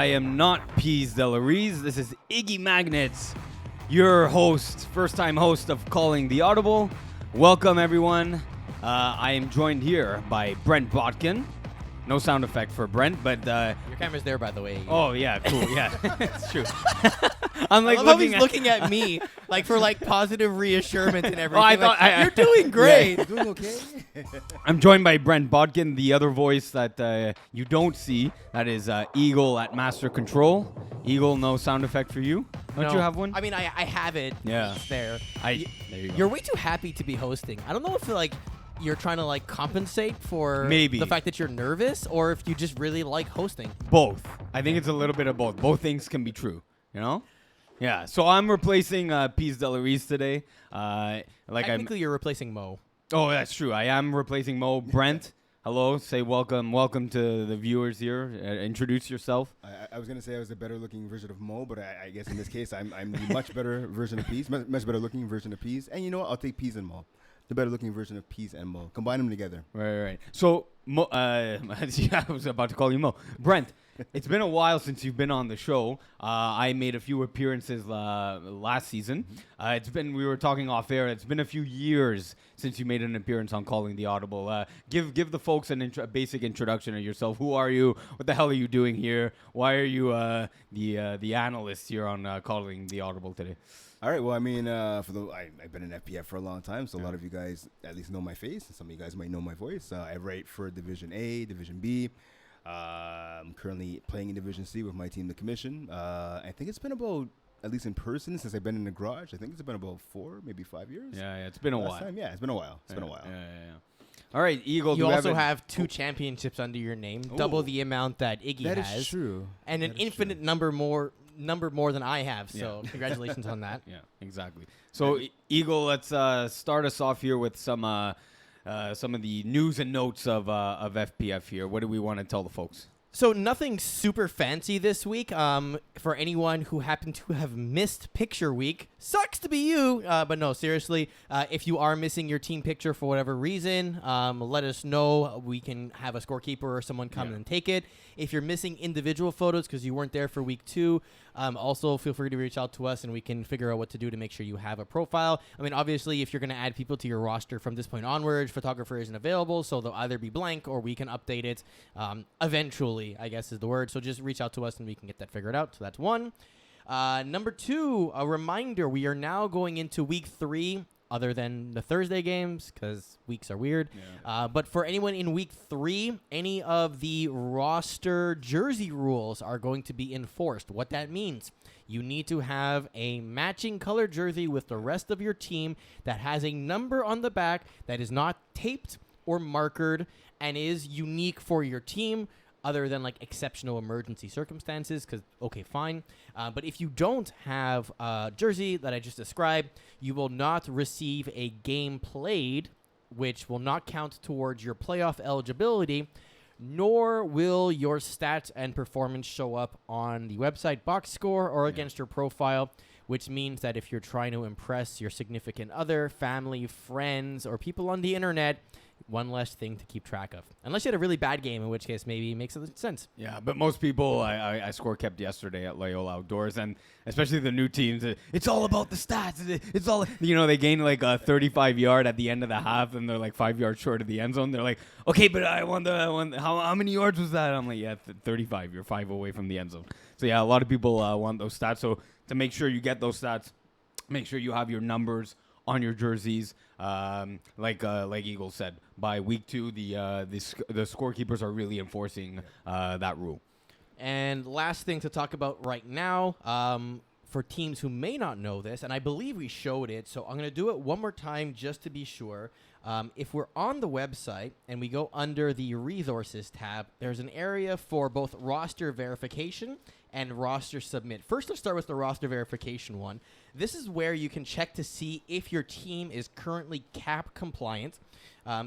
I am not Peas Delarize. This is Iggy Magnets, your host, first-time host of Calling the Audible. Welcome, everyone. I am joined here by Brent Botkin. No sound effect for Brent, but... Your camera's there, by the way. Oh, yeah, cool, yeah. It's true. I'm like I love how he's looking at me, like for like positive reassurance and everything. I thought you're doing great. Yeah. Doing okay? I'm joined by Brent Botkin, the other voice that you don't see. That is Eagle at Master Control. Eagle, no sound effect for you? Don't you have one? I mean, I have it. Yeah. It's there. There you go. You're way too happy to be hosting. I don't know if you're trying to like compensate for Maybe the fact that you're nervous, or if you just really like hosting. Both. I think it's a little bit of both. Both things can be true. You know? Yeah. So I'm replacing Peas Delarize today. Technically, you're replacing Mo. Oh, that's true. I am replacing Mo. Brent, hello. Say welcome to the viewers here. Introduce yourself. I was going to say I was a better looking version of Mo, but I guess in this case I'm the much better version of Peas, much better looking version of Peas. And you know what? I'll take Peas and Mo. The better looking version of Peas and Mo. Combine them together. Right. So, Mo, I was about to call you Mo. Brent, it's been a while since you've been on the show. I made a few appearances last season. We were talking off air. It's been a few years since you made an appearance on Calling the Audible. Give the folks a basic introduction of yourself. Who are you? What the hell are you doing here? Why are you the analyst here on Calling the Audible today? All right. Well, I mean, I've been in FPF for a long time, so a lot of you guys at least know my face. Some of you guys might know my voice. I write for Division A, Division B. I'm currently playing in Division C with my team, the Commission. I think it's been about, at least in person, since I've been in the garage. I think it's been about 4, maybe 5 years. Yeah, it's been a while. Yeah, it's been a while. Yeah. All right, Eagle. You also have 2 championships under your name, double the amount that Iggy has. That is true. And an infinite number more than I have. So congratulations on that. Yeah, exactly. So Eagle, let's start us off here with some of the news and notes of FPF here. What do we want to tell the folks? So nothing super fancy this week. For anyone who happened to have missed picture week, sucks to be you. But no, seriously, if you are missing your team picture for whatever reason, let us know. We can have a scorekeeper or someone come and take it. If you're missing individual photos because you weren't there for week 2, also feel free to reach out to us and we can figure out what to do to make sure you have a profile. I mean, obviously, if you're going to add people to your roster from this point onward, photographer isn't available, so they'll either be blank or we can update it eventually, I guess is the word. So just reach out to us and we can get that figured out. So that's 1. Number 2, a reminder, we are now going into week 3, other than the Thursday games, because weeks are weird. Yeah. But for anyone in week 3, any of the roster jersey rules are going to be enforced. What that means, you need to have a matching color jersey with the rest of your team that has a number on the back that is not taped or markered and is unique for your team, other than like exceptional emergency circumstances, because, okay, fine. But if you don't have a jersey that I just described, you will not receive a game played, which will not count towards your playoff eligibility, nor will your stats and performance show up on the website box score or against your profile, which means that if you're trying to impress your significant other, family, friends, or people on the internet, one less thing to keep track of. Unless you had a really bad game, in which case maybe it makes sense. Yeah, but most people, I score kept yesterday at Loyola Outdoors, and especially the new teams, it's all about the stats. It's all, they gain like a 35-yard at the end of the half, and they're like 5 yards short of the end zone. They're like, okay, but I won how many yards was that? I'm like, yeah, 35. You're 5 away from the end zone. So yeah, a lot of people want those stats. So to make sure you get those stats, make sure you have your numbers on your jerseys, like Eagle said. By week 2, the scorekeepers are really enforcing that rule. And last thing to talk about right now, for teams who may not know this, and I believe we showed it, so I'm going to do it one more time just to be sure. If we're on the website and we go under the resources tab, there's an area for both roster verification and roster submit. First, let's start with the roster verification one. This is where you can check to see if your team is currently cap compliant.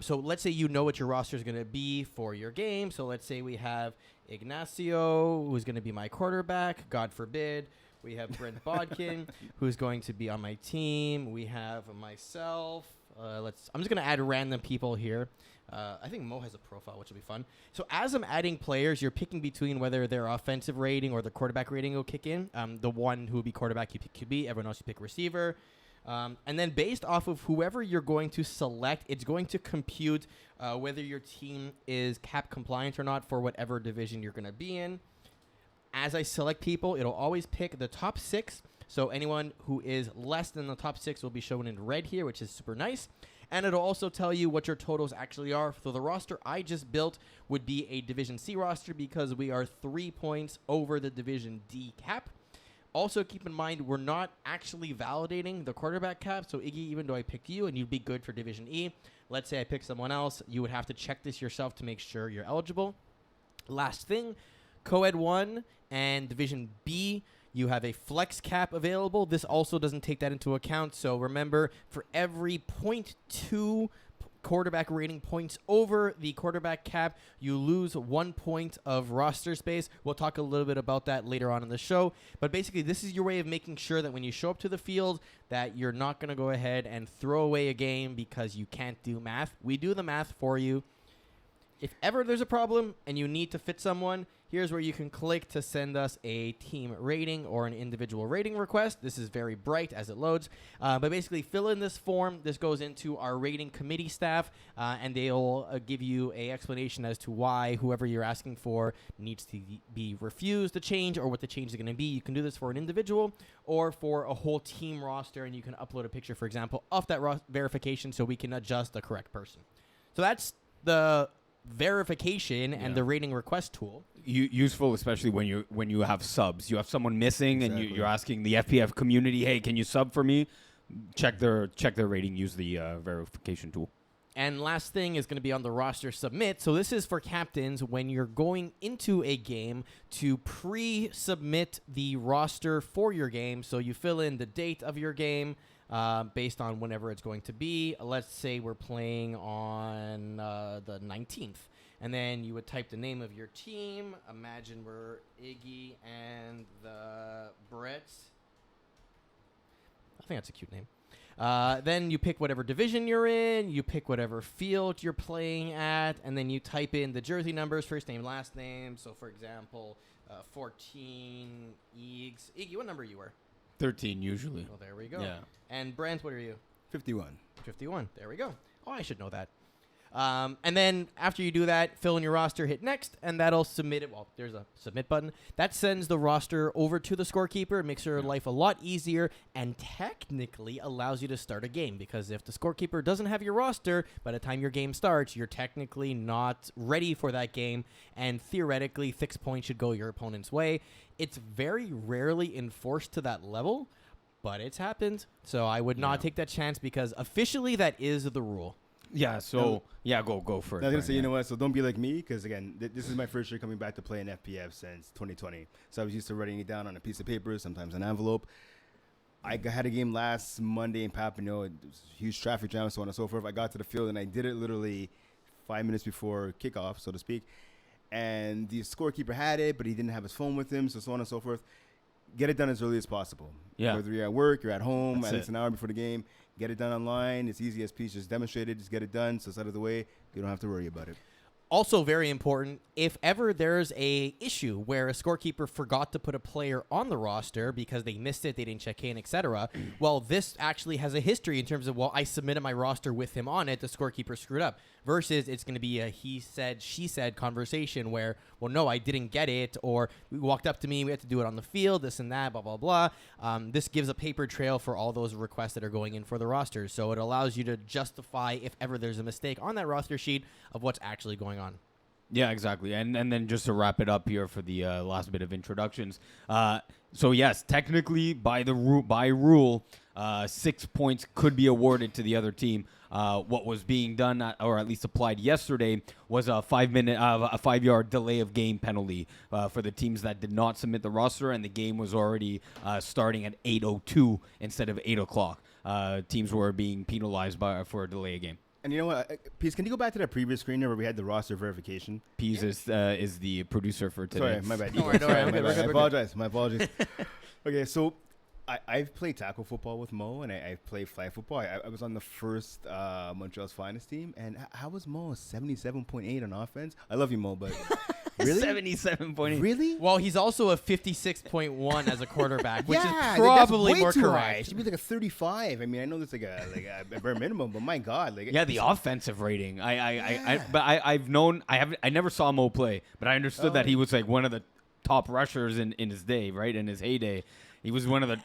So let's say you know what your roster is going to be for your game. So let's say we have Ignacio, who's going to be my quarterback, God forbid. We have Brent Bodkin, who's going to be on my team. We have myself. I'm just going to add random people here. I think Mo has a profile, which will be fun. So as I'm adding players, you're picking between whether their offensive rating or the quarterback rating will kick in. The one who will be quarterback, you pick QB. Everyone else, you pick receiver. And then based off of whoever you're going to select, it's going to compute whether your team is cap compliant or not for whatever division you're going to be in. As I select people, it'll always pick the top 6. So anyone who is less than the top 6 will be shown in red here, which is super nice. And it'll also tell you what your totals actually are. So the roster I just built would be a Division C roster because we are 3 points over the Division D cap. Also, keep in mind, we're not actually validating the quarterback cap. So, Iggy, even though I picked you and you'd be good for Division E, let's say I pick someone else, you would have to check this yourself to make sure you're eligible. Last thing, Co-Ed 1 and Division B, you have a flex cap available. This also doesn't take that into account. So remember, for every 0.2 quarterback rating points over the quarterback cap, you lose 1 point of roster space. We'll talk a little bit about that later on in the show. But basically, this is your way of making sure that when you show up to the field, that you're not going to go ahead and throw away a game because you can't do math. We do the math for you. If ever there's a problem and you need to fit someone, here's where you can click to send us a team rating or an individual rating request. This is very bright as it loads. But basically, fill in this form. This goes into our rating committee staff, and they'll give you an explanation as to why whoever you're asking for needs to be refused the change or what the change is going to be. You can do this for an individual or for a whole team roster, and you can upload a picture, for example, of that verification so we can adjust the correct person. So that's the verification and the rating request tool. Useful, especially when you have subs. You have someone missing, and you're asking the FPF community, "Hey, can you sub for me?" Check their rating. Use the verification tool. And last thing is going to be on the roster submit. So this is for captains when you're going into a game to pre-submit the roster for your game. So you fill in the date of your game. Based on whenever it's going to be. Let's say we're playing on the 19th. And then you would type the name of your team. Imagine we're Iggy and the Brits. I think that's a cute name. Then you pick whatever division you're in. You pick whatever field you're playing at. And then you type in the jersey numbers, first name, last name. So, for example, 14 Iggs. Iggy, what number you were? 13 usually. Well, there we go. Yeah. And Brent, what are you? 51. 51. There we go. Oh, I should know that. And then after you do that, fill in your roster, hit next, and that'll submit it. Well, there's a submit button. That sends the roster over to the scorekeeper. It makes your life a lot easier and technically allows you to start a game, because if the scorekeeper doesn't have your roster, by the time your game starts, you're technically not ready for that game, and theoretically, fixed points should go your opponent's way. It's very rarely enforced to that level, but it's happened. So I would not take that chance because officially that is the rule. Yeah, so, go for it. I was going to say, you know what, so don't be like me, because, again, this is my first year coming back to play in FPF since 2020. So I was used to writing it down on a piece of paper, sometimes an envelope. I had a game last Monday in Papineau. It was a huge traffic jam, so on and so forth. I got to the field, and I did it literally 5 minutes before kickoff, so to speak. And the scorekeeper had it, but he didn't have his phone with him, so on and so forth. Get it done as early as possible. Yeah. Whether you're at work, you're at home, That's at least an hour before the game. Get it done online. It's easy as peas. Just demonstrate it. Just get it done. So it's out of the way. You don't have to worry about it. Also very important, if ever there's a issue where a scorekeeper forgot to put a player on the roster because they missed it, they didn't check in, etc., well, this actually has a history in terms of, well, I submitted my roster with him on it, the scorekeeper screwed up, versus it's going to be a he said, she said conversation where, well, no, I didn't get it, or we walked up to me, we had to do it on the field, this and that, blah, blah, blah. This gives a paper trail for all those requests that are going in for the roster, so it allows you to justify if ever there's a mistake on that roster sheet of what's actually going on. Yeah, exactly. And then just to wrap it up here for the last bit of introductions. So yes, technically by rule, 6 points could be awarded to the other team. What was being done, or at least applied yesterday, was a 5-yard delay of game penalty for the teams that did not submit the roster, and the game was already starting at 8:02 instead of 8 o'clock. Teams were being penalized for a delay of game. And you know what, Pease, can you go back to that previous screen where we had the roster verification? Pease is the producer for today. Sorry, my bad. Don't worry, My apologies. Okay, so I've played tackle football with Mo, and I've played flag football. I was on the first Montreal's finest team, and how was Mo? 77.8 on offense. I love you, Mo, but really, 77.8. really? Well, he's also a 56.1 as a quarterback, which Yeah, is probably that's way more too correct. high. It should be like a 35. I mean, I know that's like a bare minimum, but my God, like Yeah, the offensive rating. I never saw Mo play, but I understood that he was like one of the top rushers in his day, right? In his heyday. He was one of the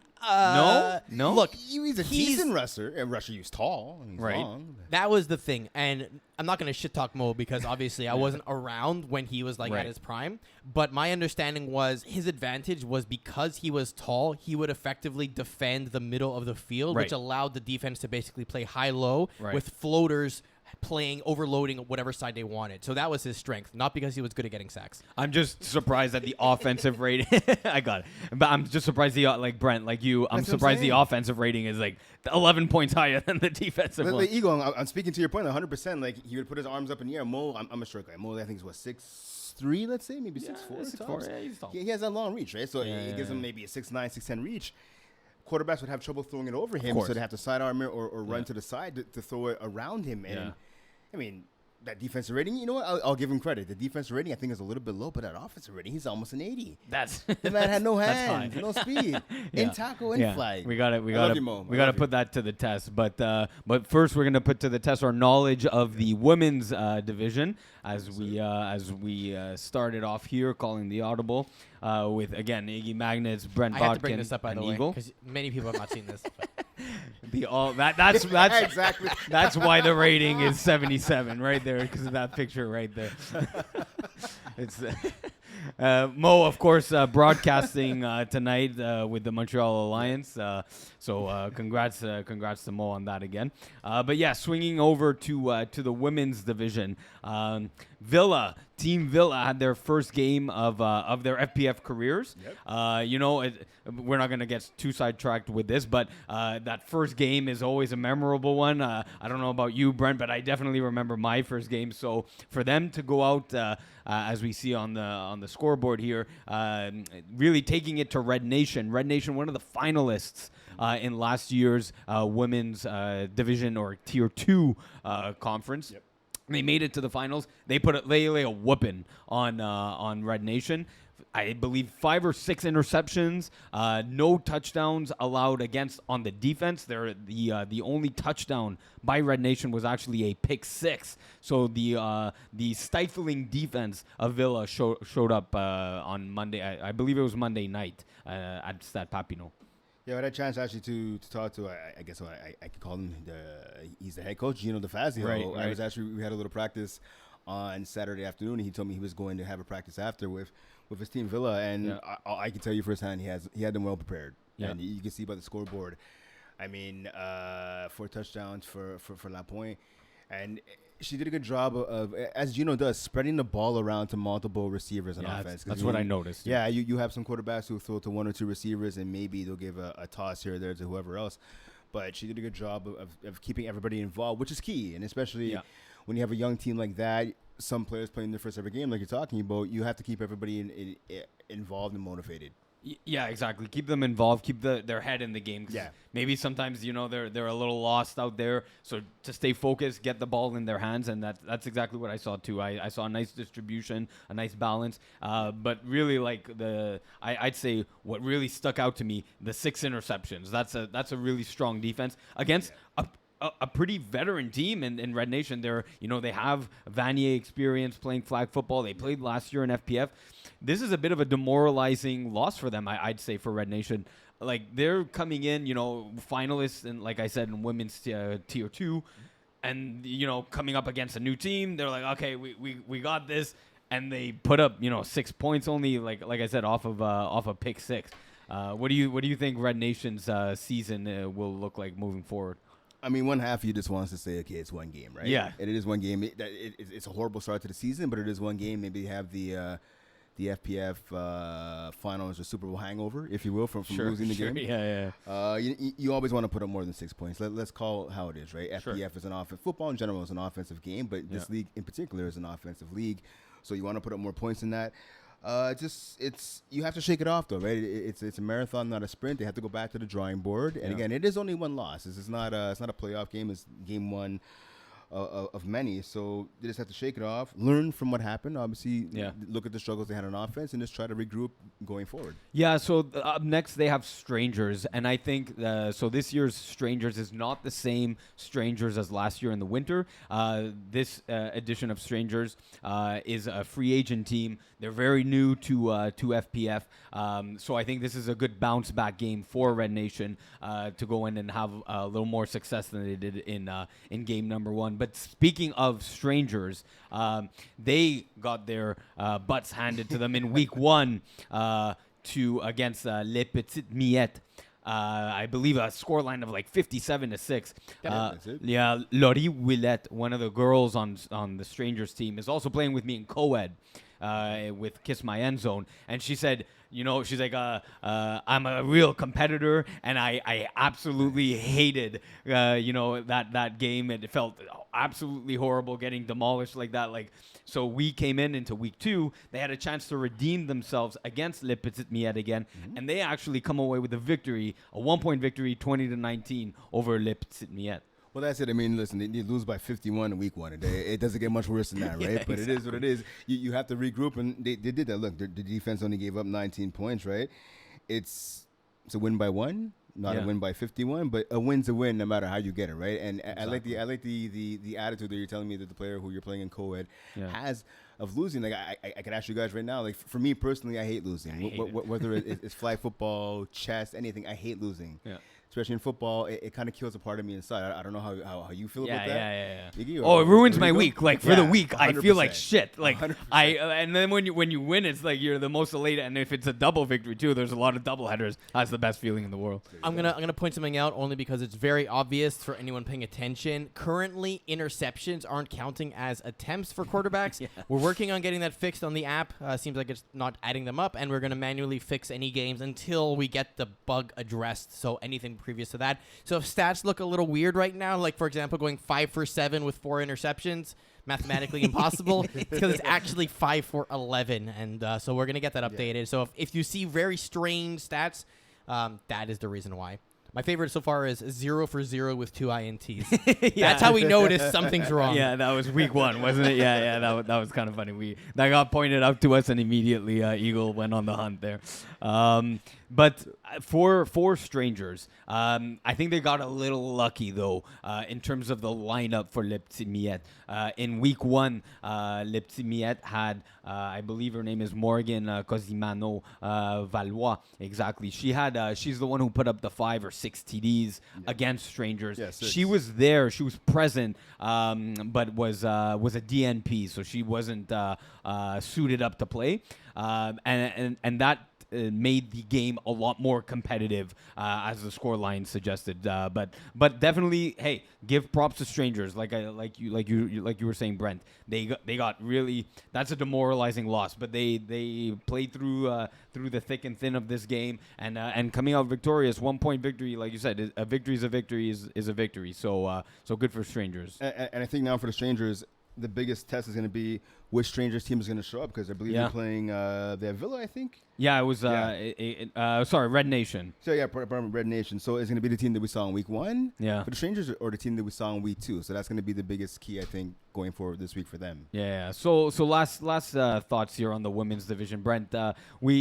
no. Look, he's a decent rusher. A rusher, he was tall, and he's Right. long. that was the thing, and I'm not going to shit talk Mo because obviously I wasn't around when he was like Right. at his prime. But my understanding was his advantage was because he was tall, he would effectively defend the middle of the field, Right. which allowed the defense to basically play high-low Right. with floaters playing, overloading whatever side they wanted. So that was his strength, not because he was good at getting sacks. I'm just surprised at the offensive rating. I got it, but I'm just surprised like Brent, like you. I'm That's what I'm surprised the saying. offensive rating is like 11 points higher than the defensive one. Like, Eagle, I'm speaking to your point 100%. Like, he would put his arms up in the air. Mo, I'm a short guy. Mo, I think is what, 6'3", let's say, maybe 6'4". 6'4", yeah, he's tall. He has that long reach, right? So it gives him maybe a 6'9", 6'10" reach. Quarterbacks would have trouble throwing it over him, course. so they have to sidearm it or run to the side to throw it around him. And Yeah. I mean, that defensive rating, you know what? I'll give him credit. The defensive rating, I think, is a little bit low, but that offensive rating, he's almost an 80. That's The man had no That's hands, high. no speed, in tackle, in flag. We got it. We I love got you, Mo. to. I We got to love you. put that to the test. But first, we're gonna put to the test our knowledge of the women's division as we started off here, calling the audible with again Iggy Magnets, Brent I Botkin, have to bring this up, by and the way, Eagle. because many people have not seen this. But That's Exactly. That's why the rating is 77 right there because of that picture right there. It's Mo, of course, broadcasting tonight with the Montreal Alliance. So congrats to Mo on that again. But yeah, swinging over to the women's division. Team Villa had their first game of their FPF careers. Yep. We're not going to get too sidetracked with this, but that first game is always a memorable one. I don't know about you, Brent, but I definitely remember my first game. So for them to go out, as we see on the scoreboard here, really taking it to Red Nation. Red Nation, one of the finalists in last year's women's division or Tier 2 conference. Yep. They made it to the finals. They lay a whooping on Red Nation. I believe 5 or 6 interceptions, no touchdowns allowed against on the defense. The only touchdown by Red Nation was actually a pick 6. So the stifling defense of Villa showed up on Monday. I believe it was Monday night at Stade Papineau. Yeah, I had a chance actually to talk to, I guess I could call him, he's the head coach, Gino DeFazio. Right. We had a little practice on Saturday afternoon, and he told me he was going to have a practice after with his team Villa, and I can tell you firsthand he had them well prepared. Yeah. And you can see by the scoreboard. I mean, 4 touchdowns for La Pointe, and she did a good job of, as Gino does, spreading the ball around to multiple receivers on offense. That's what I noticed. Yeah, you have some quarterbacks who throw to 1 or 2 receivers, and maybe they'll give a toss here or there to whoever else. But she did a good job of keeping everybody involved, which is key. And especially when you have a young team like that, some players playing their first ever game, like you're talking about, you have to keep everybody involved and motivated. Yeah, exactly. Keep them involved. Keep their head in the game. 'Cause Yeah. maybe sometimes they're a little lost out there. So to stay focused, get the ball in their hands, and that's exactly what I saw too. I saw a nice distribution, a nice balance. But really, like I'd say what really stuck out to me, the 6 interceptions. That's a really strong defense against a pretty veteran team in Red Nation. They have Vanier experience playing flag football. They played last year in FPF. This is a bit of a demoralizing loss for them, I'd say, for Red Nation. Like, they're coming in, finalists, and like I said, in women's Tier 2, and, coming up against a new team. They're like, okay, we got this, and they put up, 6 points only, like I said, off a pick 6. What do you think Red Nation's season will look like moving forward? I mean, one half of you just wants to say, okay, it's one game, right? Yeah. And it is one game. It's a horrible start to the season, but it is one game. Maybe you have the FPF finals or Super Bowl hangover, if you will, from losing the game. Yeah. You always want to put up more than 6 points. Let's call it how it is, right? Sure. FPF is an offense. Football in general is an offensive game, but this league in particular is an offensive league. So you want to put up more points than that. It's you have to shake it off though, right? It's a marathon, not a sprint. They have to go back to the drawing board. And Yeah. again, it is only one loss. It's not a playoff game. It's game one of many. So they just have to shake it off, learn from what happened. Obviously, Yeah. look at the struggles they had on offense, and just try to regroup going forward. Yeah, so up next they have Strangers, and I think so. This year's Strangers is not the same Strangers as last year in the winter. This edition of Strangers is a free agent team. They're very new to FPF, so I think this is a good bounce back game for Red Nation to go in and have a little more success than they did in game number one. But speaking of Strangers, they got their butts handed to them in week one against Les Petites Miettes. I believe a scoreline of like 57-6. That's it. Yeah, Laurie Willette, one of the girls on the Strangers team, is also playing with me in co-ed with Kiss My End Zone, and she said, she's like, I'm a real competitor, and I absolutely hated, that game. It felt absolutely horrible getting demolished like that. So we came into week two. They had a chance to redeem themselves against Les Petites Miettes again, and they actually come away with a victory, a 1-point victory, 20-19 over Les Petites Miettes. Well, that's it. I mean, listen, they lose by 51 in week one. It doesn't get much worse than that, right? Yeah, But it is what it is. You have to regroup, and they did that. Look, the defense only gave up 19 points, right? It's a win by one, not a win by 51, but a win's a win no matter how you get it, right? And Exactly. I like the attitude that you're telling me that the player who you're playing in co-ed has of losing. Like I can ask you guys right now. Like for me personally, I hate losing. Whether it's flag football, chess, anything, I hate losing. Yeah. Especially in football, it kind of kills a part of me inside. I don't know how you feel about that. Yeah. Iggy, Oh, it ruins my Rico? week. Like for the week, I feel like 100%. shit. Like 100%. and then when you win, it's like you're the most elated. And if it's a double victory too, there's a lot of double headers. That's the best feeling in the world. I'm gonna point something out only because it's very obvious for anyone paying attention. Currently, interceptions aren't counting as attempts for quarterbacks. Yeah. We're working on getting that fixed on the app. Seems like it's not adding them up, and we're gonna manually fix any games until we get the bug addressed. So anything previous to that. So if stats look a little weird right now, like for example, going 5 for 7 with 4 interceptions, mathematically impossible. It's because it's actually 5 for 11, and so we're gonna get that updated. So if you see very strange stats, that is the reason why. My favorite so far is 0 for 0 with 2 INTs. That's how we notice something's wrong. Yeah, that was week one, wasn't it? Yeah, that was kind of funny. That got pointed out to us, and immediately Eagle went on the hunt there. But for Strangers, I think they got a little lucky though in terms of the lineup for Les Petites Miettes. In week one, Les Petites Miettes had, I believe her name is Morgan Cosimano Valois. Exactly. She's the one who put up the 5 or 6 TDs against Strangers. Yeah, 6. She was there. She was present, but was a DNP, so she wasn't suited up to play. And that made the game a lot more competitive, as the scoreline suggested. But definitely, hey, give props to Strangers. Like you were saying, Brent. They got really. That's a demoralizing loss, but they played through the thick and thin of this game and coming out victorious. 1-point victory, like you said, a victory is a victory is a victory. So good for Strangers. And I think now for the Strangers, the biggest test is going to be which Strangers team is going to show up, because I believe they're playing they have Villa, I think. Yeah, it was sorry, Red Nation. So yeah, Red Nation. So it's going to be the team that we saw in week one Yeah. for the Strangers, or the team that we saw in week two. So that's going to be the biggest key, I think, going forward this week for them. Yeah. So last thoughts here on the women's division, Brent. We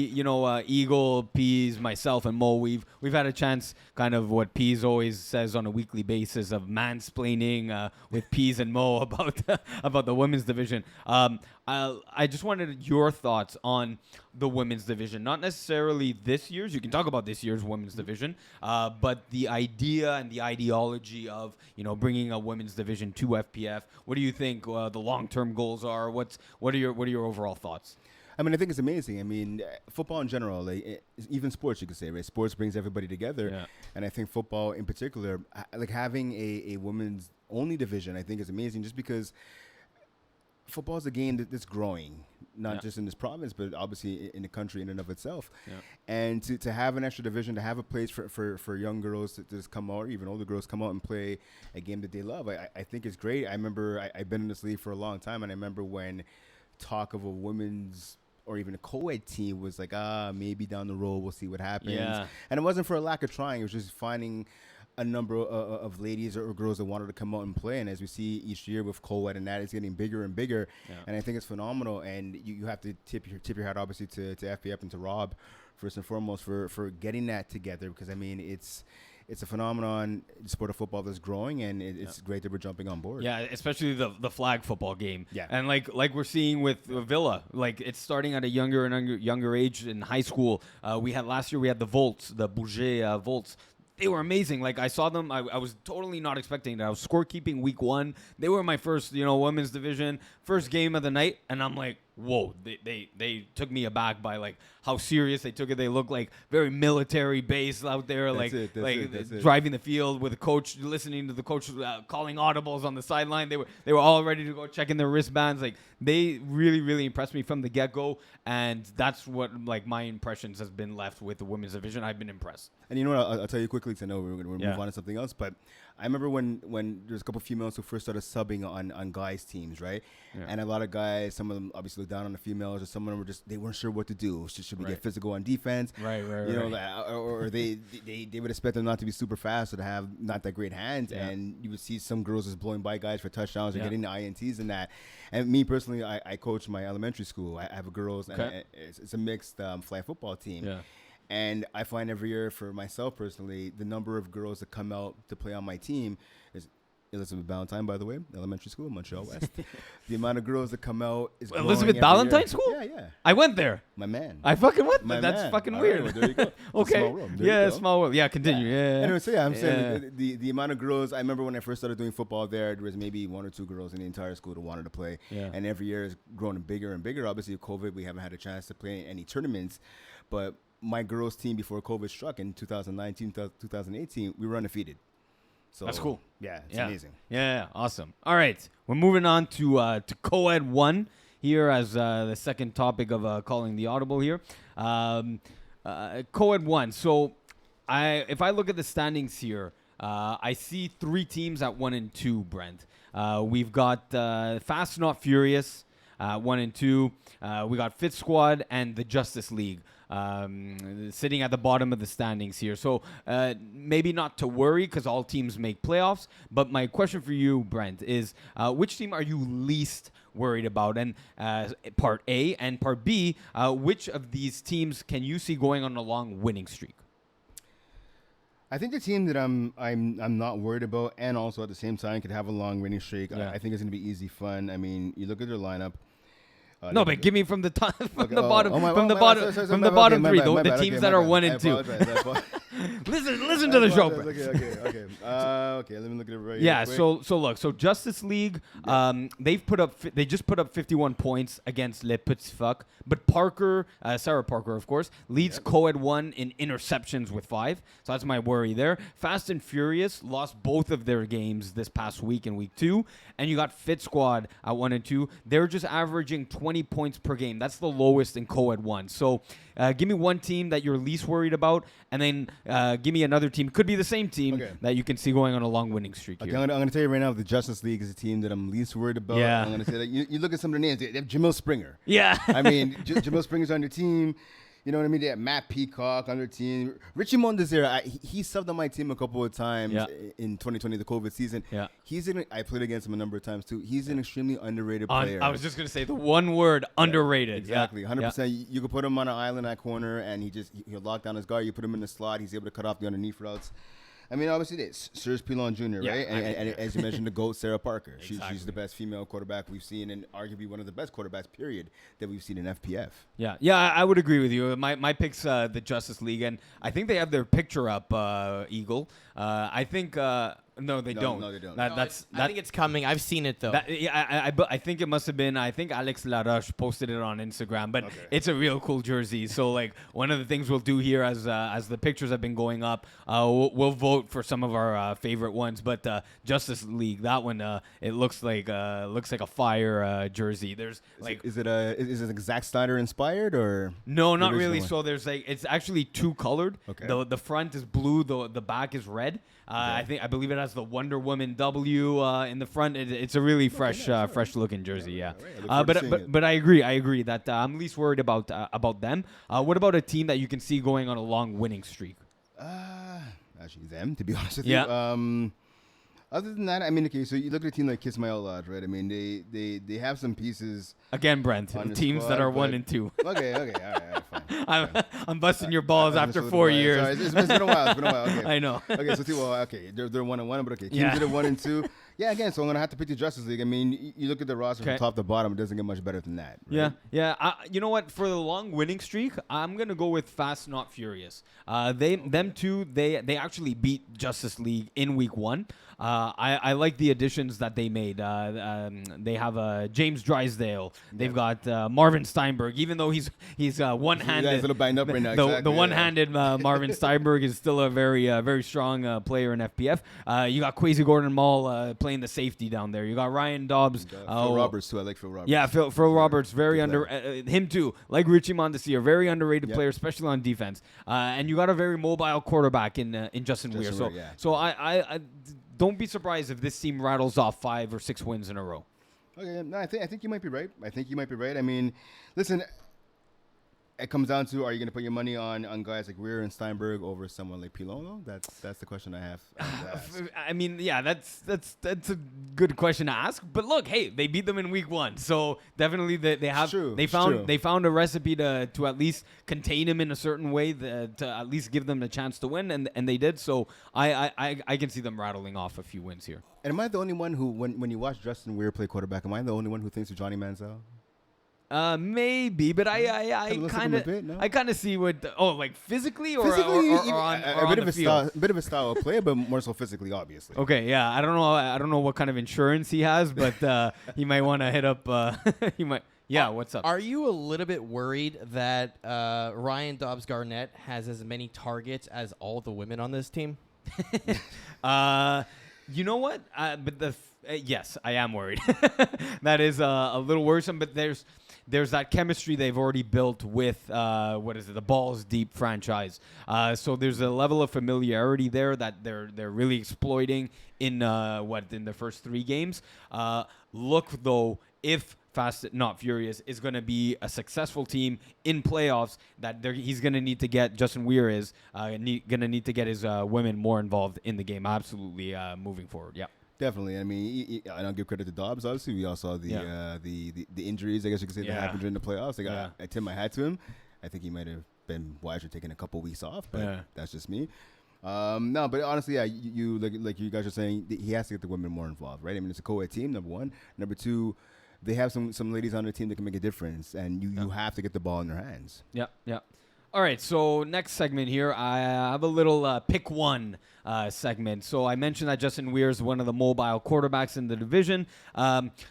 Eagle, Pease, myself, and Mo. We've had a chance, kind of what Pease always says on a weekly basis, of mansplaining with Pease and Mo about the women's division. I just wanted your thoughts on the women's division, not necessarily this year's. You can talk about this year's women's division, but the idea and the ideology of bringing a women's division to FPF. What do you think the long-term goals are? What are your overall thoughts? I mean, I think it's amazing. I mean, football in general, even sports, you could say, right? Sports brings everybody together. Yeah. And I think football in particular, like having a women's only division, I think is amazing, just because football is a game that's growing, not just in this province, but obviously in the country in and of itself. Yeah. And to have an extra division, to have a place for young girls to just come out, or even older girls come out and play a game that they love, I think it's great. I remember I've been in this league for a long time, and I remember when talk of a women's or even a co-ed team was like, maybe down the road we'll see what happens. Yeah. And it wasn't for a lack of trying. It was just finding a number of ladies or girls that wanted to come out and play. And as we see each year with co-ed and that, it's getting bigger and bigger. Yeah. And I think it's phenomenal. And you have to tip your hat, obviously, to FBF and to Rob, first and foremost, for getting that together. Because, I mean, it's a phenomenon, the sport of football that's growing, and it's great that we're jumping on board. Yeah, especially the flag football game. Yeah. And like we're seeing with Villa, like it's starting at a younger and younger age in high school. Last year we had the Volts, the Bouger Volts. They were amazing. Like I saw them, I was totally not expecting that. I was scorekeeping week 1. They were my first, women's division, first game of the night, and I'm like, whoa, they took me aback by like how serious they took it. They looked like very military base out there, That's it. driving the field with the coach, listening to the coach calling audibles on the sideline. They were all ready to go, checking their wristbands. Like they really, really impressed me from the get-go, and that's what like my impressions has been left with the women's division. I've been impressed. And you know what? I'll tell you quickly because I know we're going to move on to something else. But I remember when there's a couple of females who first started subbing on guys' teams, right? Yeah. And a lot of guys, some of them obviously looked down on the females, or some of them they weren't sure what to do. Should we get physical on defense? Right. Or they would expect them not to be super fast or to have not that great hands. Yeah. And you would see some girls just blowing by guys for touchdowns or getting the INTs and that. And me personally, I coach my elementary school. I have a girls, and it's a mixed flag football team. Yeah. And I find every year for myself personally, the number of girls that come out to play on my team is Elizabeth Ballantyne, by the way, elementary school, Montreal West. The amount of girls that come out is Elizabeth Ballantyne school? Yeah. I went there. My man. I fucking went there. That's fucking weird. Right, well, there you go. Okay. Small world. Small world. Yeah, continue. Yeah. Anyway, so I'm saying the amount of girls, I remember when I first started doing football there was maybe 1 or 2 girls in the entire school that wanted to play. Yeah. And every year it's grown bigger and bigger. Obviously, with COVID, we haven't had a chance to play any tournaments. But my girls' team before COVID struck in 2019, 2018, we were undefeated. So that's cool. Yeah, it's amazing. Yeah, awesome. All right, we're moving on to co-ed 1 here as the second topic of calling the audible here. Co-ed 1. So if I look at the standings here, I see 3 teams at 1 and 2, Brent. We've got Fast Not Furious 1 and 2. We got Fit Squad and the Justice League. Sitting at the bottom of the standings here. So maybe not to worry because all teams make playoffs. But my question for you, Brent, is which team are you least worried about? And part A and part B, which of these teams can you see going on a long winning streak? I think the team that I'm not worried about and also at the same time could have a long winning streak. I think it's going to be easy fun. I mean, you look at their lineup. No, but give me from the top, from the bottom 3, the teams that are 1 and 2. Listen to the show, bro. Okay. Let me look at it right. Yeah. So look. So Justice League, they just put up 51 points against Les Petits Fuck. But Parker, Sarah Parker, of course, leads co-ed 1 in interceptions with 5. So that's my worry there. Fast and Furious lost both of their games this past week in week 2, and you got Fit Squad at 1 and 2. They're just averaging 20 points per game. That's the lowest in co-ed 1. So give me one team that you're least worried about, and then give me another team. Could be the same team that you can see going on a long winning streak here. I'm going to tell you right now, the Justice League is a team that I'm least worried about. Yeah. I'm going to say that you look at some of the names. They have Jamil Springer. Yeah. I mean, Jamil Springer's on your team. You know what I mean? They have Matt Peacock on their team. Richie Mondesera, he subbed on my team a couple of times in 2020, the COVID season. Yeah. I played against him a number of times too. He's an extremely underrated player. I was just going to say the one word, underrated. Exactly. 100%. You could put him on an island at corner and he'll lock down his guard. You put him in the slot. He's able to cut off the underneath routes. I mean, obviously, it's Serge Pilon Jr., right? And as you mentioned, the GOAT, Sarah Parker. Exactly. She's the best female quarterback we've seen and arguably one of the best quarterbacks, period, that we've seen in FPF. Yeah, I would agree with you. My pick's the Justice League, and I think they have their picture up, Eagle. I think... No, they don't. No, they don't. I think it's coming. I've seen it, though. I think it must have been, I think Alex Laroche posted it on Instagram, but it's a real cool jersey. So, like, one of the things we'll do here as the pictures have been going up, we'll vote for some of our favorite ones. But Justice League, that one, it looks like a fire jersey. There's like, is it Zack Snyder inspired or? No, not really. So there's it's actually 2 colored. Okay. The front is blue, the back is red. I believe it has the Wonder Woman W in the front. It's a really fresh looking jersey. Yeah. But I agree that I'm least worried about them. What about a team that you can see going on a long winning streak? Actually, them, to be honest with Yeah. you. Other than that, I mean, okay, so you look at a team like Kiss My Out Loud, right? I mean, they have some pieces. Again, Brent, on the teams squad, that are but- 1 and 2. Okay, all right, fine. I'm busting your balls I after missed a 4 little while. years. Sorry, it's been a while. It's been a while. Okay. I know. Okay, so they're 1-1, but okay, teams Yeah. that are 1 and 2. Yeah, again, so I'm gonna have to pick the Justice League. I mean, you look at the roster Okay. from top to bottom, it doesn't get much better than that. Right? Yeah. You know what? For the long winning streak, I'm gonna go with Fast Not Furious. Them two, they actually beat Justice League in week 1. I like the additions that they made. They have James Drysdale. They've got Marvin Steinberg. Even though he's one-handed, You guys a little banged up right now. the Exactly, yeah. one-handed Marvin Steinberg is still a very strong player in FPF. You got Kwesi Gordon-Mall playing the safety down there. You got Ryan Dobbs. Phil Roberts too. I like Phil Roberts. Yeah, Phil Roberts, very Good him too. Like Richie Mondesi, a very underrated Yep. player, especially on defense. And you got a very mobile quarterback in Justin Weir. Justin So, Weir, yeah. so I don't be surprised if this team rattles off 5 or 6 wins in a row. Okay, no, I think you might be right. I mean, listen, it comes down to, are you going to put your money on guys like Weir and Steinberg over someone like Pilono? That's the question I have. to ask. I mean, yeah, that's a good question to ask. But look, hey, they beat them in week 1, so definitely they have true, they it's found true. they found a recipe to at least contain him in a certain way to at least give them the chance to win, and they did. So I can see them rattling off a few wins here. And am I the only one who, when you watch Justin Weir play quarterback, am I the only one who thinks of Johnny Manziel? Maybe, but I Kinda looks like him a bit, no? kind of see what like physically or Physically, on a on bit the of a field. style, of play, but more so physically, obviously. Okay, yeah, I don't know what kind of insurance he has, but he might want to hit up. He might. Yeah, what's up? Are you a little bit worried that Ryan Dobbs Garnett has as many targets as all the women on this team? You know what? But yes, I am worried. That is a little worrisome. But there's that chemistry they've already built with the Balls Deep franchise. So there's a level of familiarity there that they're really exploiting in the first 3 games. Look though, if Fast Not Furious is going to be a successful team in playoffs, that he's going to need to get Justin Weir is going to need to get his women more involved in the game. Absolutely, moving forward. Yeah. Definitely. I mean, I don't give credit to Dobbs. Obviously, we all saw the injuries, I guess you could say, that happened during the playoffs. I tip my hat to him. I think he might have been wiser taking a couple weeks off, but that's just me. No, but honestly, yeah, you like you guys are saying, he has to get the women more involved, right? I mean, it's a co-ed team, number 1. Number 2, they have some ladies on their team that can make a difference, and you have to get the ball in their hands. Yeah. All right, so next segment here, I have a little pick one segment. So I mentioned that Justin Weir is one of the mobile quarterbacks in the division.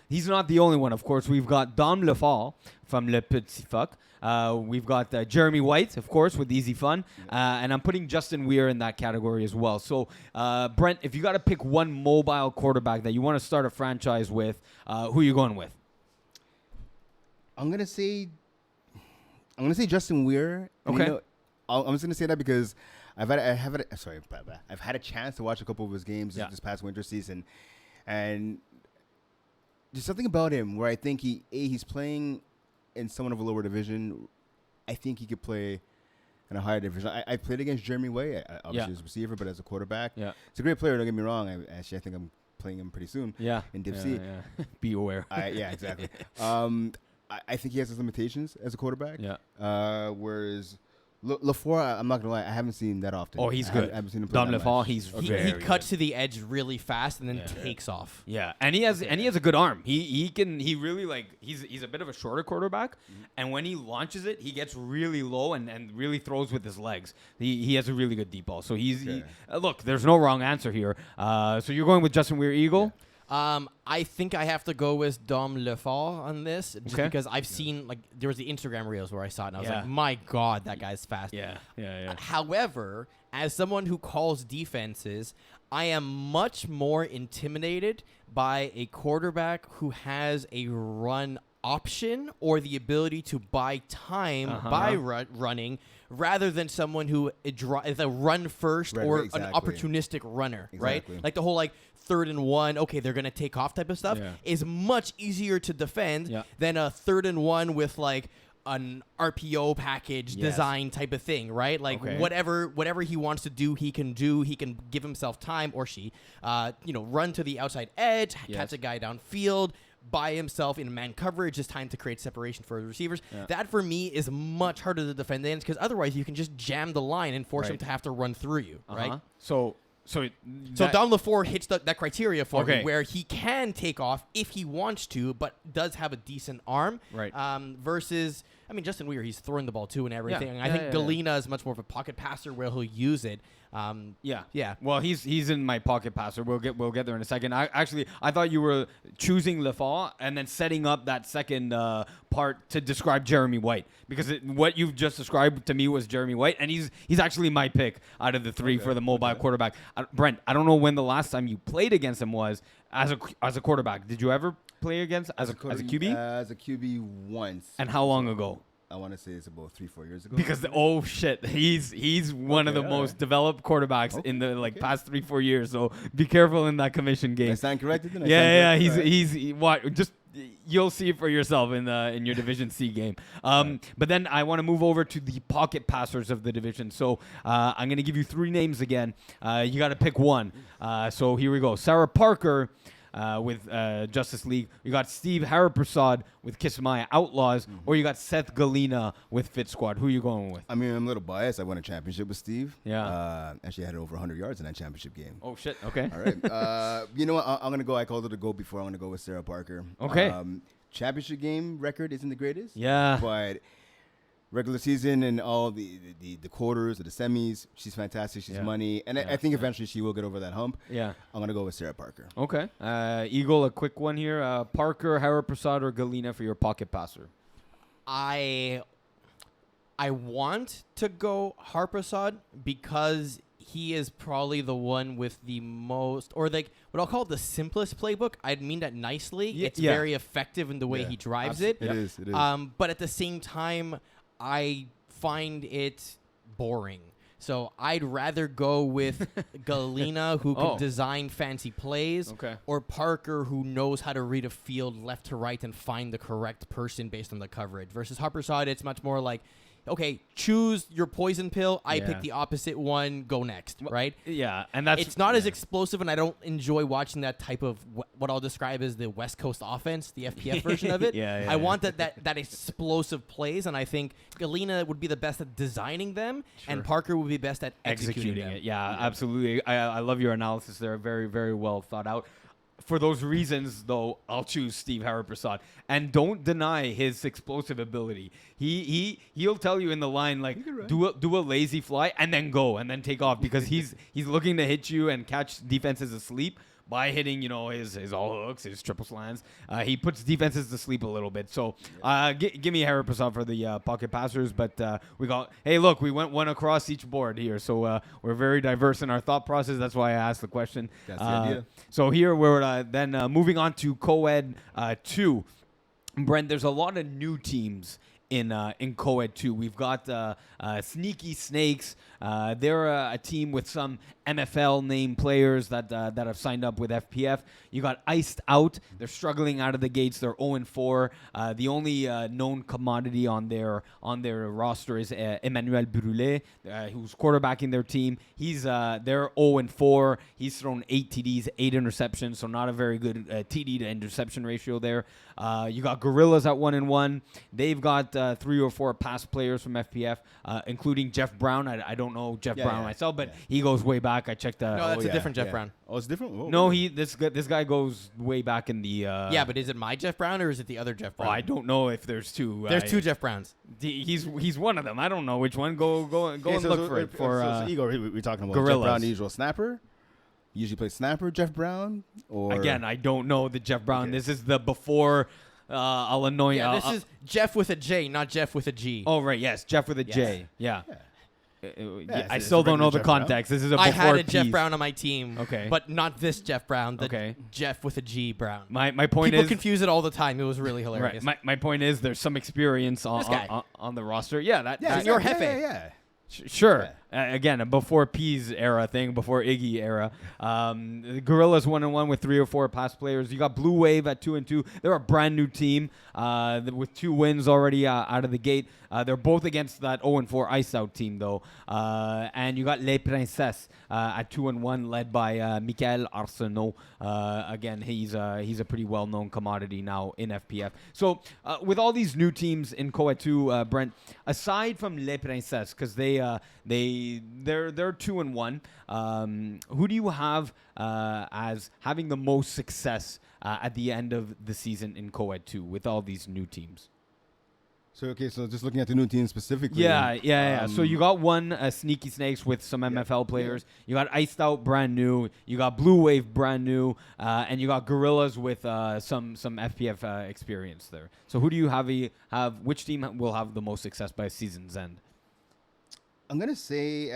He's not the only one, of course. We've got Dom Lefort from Le Petit Fuck. We've got Jeremy White, of course, with Easy Fun. And I'm putting Justin Weir in that category as well. So, Brent, if you got to pick one mobile quarterback that you want to start a franchise with, who are you going with? I'm gonna say Justin Weir. And Okay. I'm just gonna say that because I've had a chance to watch a couple of his games this past winter season, and there's something about him where I think he's playing in somewhat of a lower division. I think he could play in a higher division. I played against Jeremy Way, obviously as a receiver, but as a quarterback. Yeah, it's a great player. Don't get me wrong. I think I'm playing him pretty soon. Yeah, in Div C. Yeah. Be aware. Yeah, exactly. I think he has his limitations as a quarterback. Yeah. Whereas Lefort, I'm not gonna lie, I haven't seen that often. Oh, he's good. I haven't seen him play Dom that Lefort, much. he cuts to the edge really fast and then takes off. Yeah, and he has a good arm. He really he's a bit of a shorter quarterback, and when he launches it, he gets really low and really throws with his legs. He has a really good deep ball. So look, there's no wrong answer here. So you're going with Justin Weir Eagle? Yeah. I think I have to go with Dom Lefort on this, just because I've seen, there was the Instagram reels where I saw it, and I was like, my God, that guy's fast. Yeah. However, as someone who calls defenses, I am much more intimidated by a quarterback who has a run option or the ability to buy time by running rather than someone who is a run first Right, or right, exactly. an opportunistic runner, Exactly. right? Like the whole like 3rd and 1, okay, they're gonna take off type of stuff Yeah. is much easier to defend Yeah. than a 3rd and 1 with like an RPO package Yes. design type of thing, right? Like Okay. whatever he wants to do. He can give himself time, or she, run to the outside edge, Yes. catch a guy downfield by himself in man coverage. It's time to create separation for his receivers. Yeah. That for me is much harder to defend against because otherwise you can just jam the line and force him Right. to have to run through you, right? So So that- Don LaFleur hits that criteria for Okay. me, where he can take off if he wants to, but does have a decent arm. Right. Versus, I mean, Justin Weir, he's throwing the ball too and everything. Yeah. And I Yeah, think yeah, yeah. Galena is much more of a pocket passer where he'll use it. Yeah. Yeah. Well, he's in my pocket passer. We'll get there in a second. I thought you were choosing Lafayette and then setting up that second part to describe Jeremy White, because what you've just described to me was Jeremy White, and he's actually my pick out of the three for the mobile quarterback. Brent, I don't know when the last time you played against him was as a quarterback. Did you ever play against as a QB? As a QB once. And how long ago? I want to say it's about 3-4 years ago. Because he's one of the Okay, most alright. developed quarterbacks in the past 3-4 years. So be careful in that commission Did I game. stand corrected? Then? Yeah. He's Just you'll see it for yourself in your Division C game. But then I want to move over to the pocket passers of the division. So I'm gonna give you 3 names again. You got to pick one. So here we go. Sarah Parker. With Justice League, you got Steve Hariprasad with Kismaya Outlaws, or you got Seth Galena with Fit Squad. Who are you going with? I mean, I'm a little biased. I won a championship with Steve. Yeah. Actually, I had over 100 yards in that championship game. Oh shit. Okay. All right. You know what? I'm going to go. I called it a go before. I'm going to go with Sarah Parker. Okay. Championship game record isn't the greatest. Yeah. But regular season and all the quarters or the semis, she's fantastic. She's Yeah. money. And I think eventually she will get over that hump. Yeah. I'm going to go with Sarah Parker. Okay. Eagle, a quick one here. Parker, Hariprasad, or Galena for your pocket passer? I want to go Harprasad because he is probably the one with the most, or like what I'll call the simplest playbook. I mean that nicely. It's yeah. very effective in the way he drives it. It is. But at the same time, I find it boring. So I'd rather go with Galena, who can design fancy plays, Okay. or Parker, who knows how to read a field left to right and find the correct person based on the coverage. Versus Harprasad, it's much more like, okay, choose your poison pill. I Yeah. pick the opposite one. Go next, right? Yeah, and that's It's not as explosive, and I don't enjoy watching that type of what I'll describe as the West Coast offense, the FPF version of it. Yeah, I want that explosive plays, and I think Galena would be the best at designing them, and Parker would be best at executing them. it. Yeah, absolutely. I love your analysis there. Very, very well thought out. For those reasons, though, I'll choose Steve Hariprasad. And don't deny his explosive ability. He'll tell you in the line, like, do a lazy fly and then go and then take off, because he's looking to hit you and catch defenses asleep by hitting, his all hooks, his triple slants. He puts defenses to sleep a little bit. So give me Hariprasad for the pocket passers. But we went one across each board here. So we're very diverse in our thought process. That's why I asked the question. That's the idea. So here we're then moving on to Co-Ed 2. Brent, there's a lot of new teams in Co-Ed 2. We've got Sneaky Snakes. They're a team with some NFL named players that have signed up with FPF. You got Iced Out. They're struggling out of the gates. They're 0-4. The only known commodity on their roster is Emmanuel Brulé, who's quarterbacking their team. They're 0-4. He's thrown 8 TDs, 8 interceptions, so not a very good TD to interception ratio there. You got Gorillas at 1-1. They've got 3 or 4 pass players from FPF, including Jeff Brown. I don't know Jeff Brown myself, but he goes way back. I checked. No, that's a different Jeff Brown. Oh, it's different? Whoa, No, really? this guy goes way back in the. Yeah, but is it my Jeff Brown or is it the other Jeff Brown? I don't know if there's two. There's 2 Jeff Browns. He's one of them. I don't know which one. Go and look for it. So Igor, we're talking about Gorillas. Jeff Brown, the usual snapper. You usually play snapper, Jeff Brown, or Again, I don't know the Jeff Brown. Okay. This is the before. I'll annoy you. Yeah, this is Jeff with a J, not Jeff with a G. Oh right, yes, Jeff with a J. Yeah. I it's still a don't know the regular Jeff Brown. context. This is a before I had a T's. Jeff Brown on my team. Okay. But not this Jeff Brown. The Okay. Jeff with a G Brown. My point People is confuse it all the time. It was really hilarious. right. My point is there's some experience This guy. on the roster. Yeah, yeah, Senor yeah, Jefe. yeah. Sure. Again, before P's era thing, before Iggy era. The Gorillas 1-1 with 3 or 4 past players. You got Blue Wave at 2-2. They're a brand new team with 2 wins already out of the gate. They're both against that 0-4 Ice Out team, though. And you got Les Princesses at 2-1, led by Michael Arsenault. Again, he's a pretty well-known commodity now in FPF. So with all these new teams in Coed 2, Brent, aside from Les Princesses, because they're 2-1. Who do you have as having the most success at the end of the season in Coed 2 with all these new teams? So just looking at the new teams specifically. Yeah. So you got one Sneaky Snakes with some MFL players. Yeah. You got Iced Out brand new. You got Blue Wave brand new, and you got Gorillas with some FPF experience there. So who do you have? Which team will have the most success by season's end? I'm gonna say,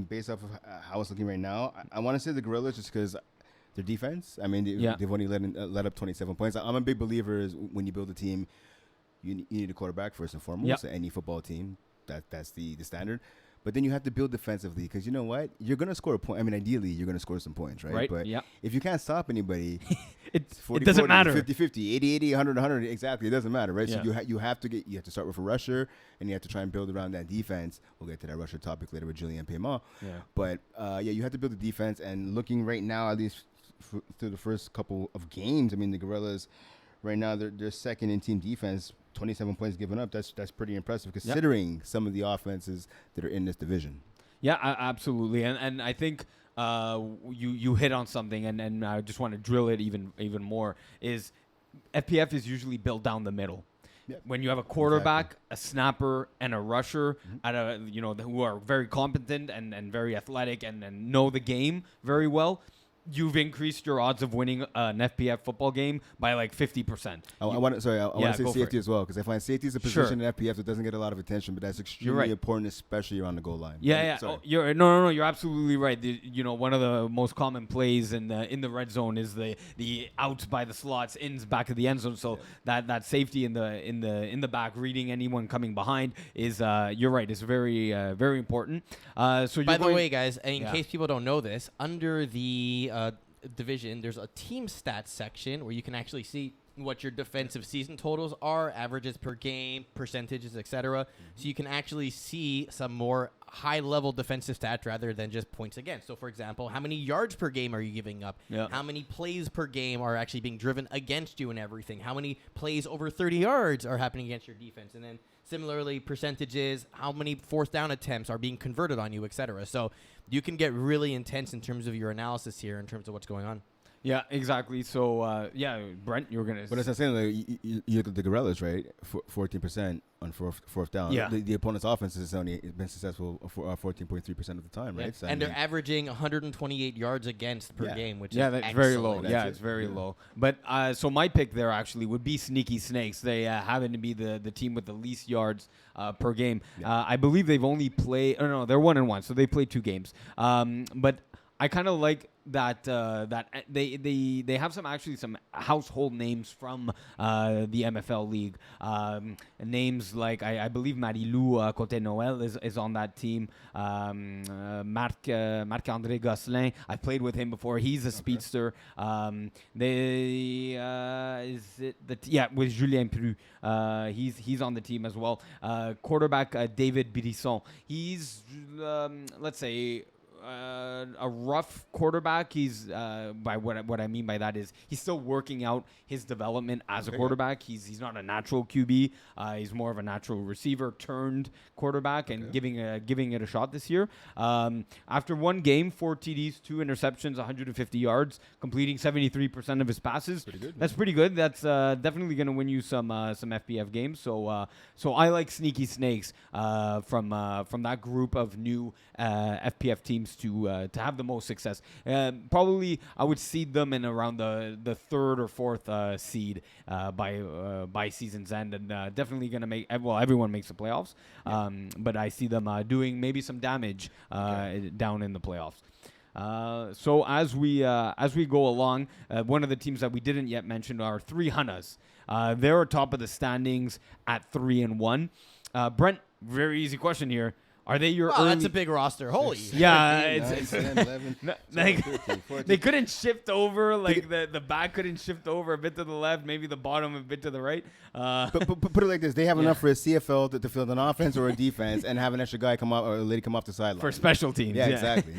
based off of how it's looking right now, I want to say the Gorillas just because their defense. They've only let up 27 points. I'm a big believer is when you build a team, you need a quarterback first and foremost. Yep. Any football team, that's the standard. But then you have to build defensively because you know what? You're going to score a point. Ideally, you're going to score some points, right? But if you can't stop anybody, it doesn't matter. 50-50, 80-80, 100-100, exactly. It doesn't matter, right? Yeah. So you have to start with a rusher, and you have to try and build around that defense. We'll get to that rusher topic later with Julien Paiement. Yeah. But, you have to build the defense. And looking right now, at least through the first couple of games, the Gorillas, right now, they're second in team defense. 27 points given up. That's pretty impressive considering some of the offenses that are in this division. Yeah, absolutely. And I think you hit on something, and I just want to drill it even more. Is FPF is usually built down the middle. Yep. When you have a quarterback, a snapper, and a rusher who are very competent and very athletic and know the game very well, you've increased your odds of winning an FPF football game by like 50%. I want to say safety as well, because I find safety is a position in FPF that doesn't get a lot of attention, but that's extremely important, especially around the goal line. Yeah. Oh, you're absolutely right. One of the most common plays in the red zone is the outs by the slots, ins back of the end zone. So that safety in the back, reading anyone coming behind is you're right. It's very very important. By the way, guys, in case people don't know this, under the division, there's a team stats section where you can actually see what your defensive season totals are, averages per game, percentages, etc. So you can actually see some more high-level defensive stats rather than just points against. So, for example, how many yards per game are you giving up? Yeah. How many plays per game are actually being driven against you and everything? How many plays over 30 yards are happening against your defense? And then similarly, percentages, how many fourth down attempts are being converted on you, etc. So you can get really intense in terms of your analysis here in terms of what's going on. Yeah, exactly. So, Brent, you were going to... But as I was saying, you look at the Gorillas, right? 14% on fourth down. Yeah. The opponent's offense has only been successful for 14.3% of the time, right? So, and they're averaging 128 yards against per game, which is that's excellent. very low. It's very low. But so my pick there actually would be Sneaky Snakes. They happen to be the team with the least yards per game. Yeah. I believe they've only played... Oh, no, they're 1-1, so they played 2 games. But I kind of like that they have some household names from the MFL league. Names like I believe Marilou Côté-Noël is on that team. Marc-André Gosselin, I played with him before. He's a speedster. With Julien Pru. He's on the team as well. Quarterback David Brisson. He's let's say a rough quarterback. He's by what I mean by that is he's still working out his development as a quarterback. He's not a natural QB. He's more of a natural receiver turned quarterback and giving it a shot this year. After one game, 4 TDs, 2 interceptions, 150 yards, completing 73% of his passes. That's pretty good. That's definitely going to win you some FPF games. So I like Sneaky Snakes from that group of new FPF teams to have the most success. Probably I would seed them in around the third or fourth seed by season's end, and definitely going to make everyone makes the playoffs. But I see them doing maybe some damage down in the playoffs. So as we go along, one of the teams that we didn't yet mention are 3 Hunas. They're top of the standings at 3-1. Brent, very easy question here. Are they your Wow, early? that's a big roster. Holy. Yeah, 13, it's 9, 10, 11, No, 12, like 13, 14. they couldn't shift over, like the back couldn't shift over a bit to the left, maybe the bottom a bit to the right. But put it like this: they have Yeah. enough for a CFL to field an offense or a defense, and have an extra guy come up or a lady come off the sideline For special teams. Yeah, exactly.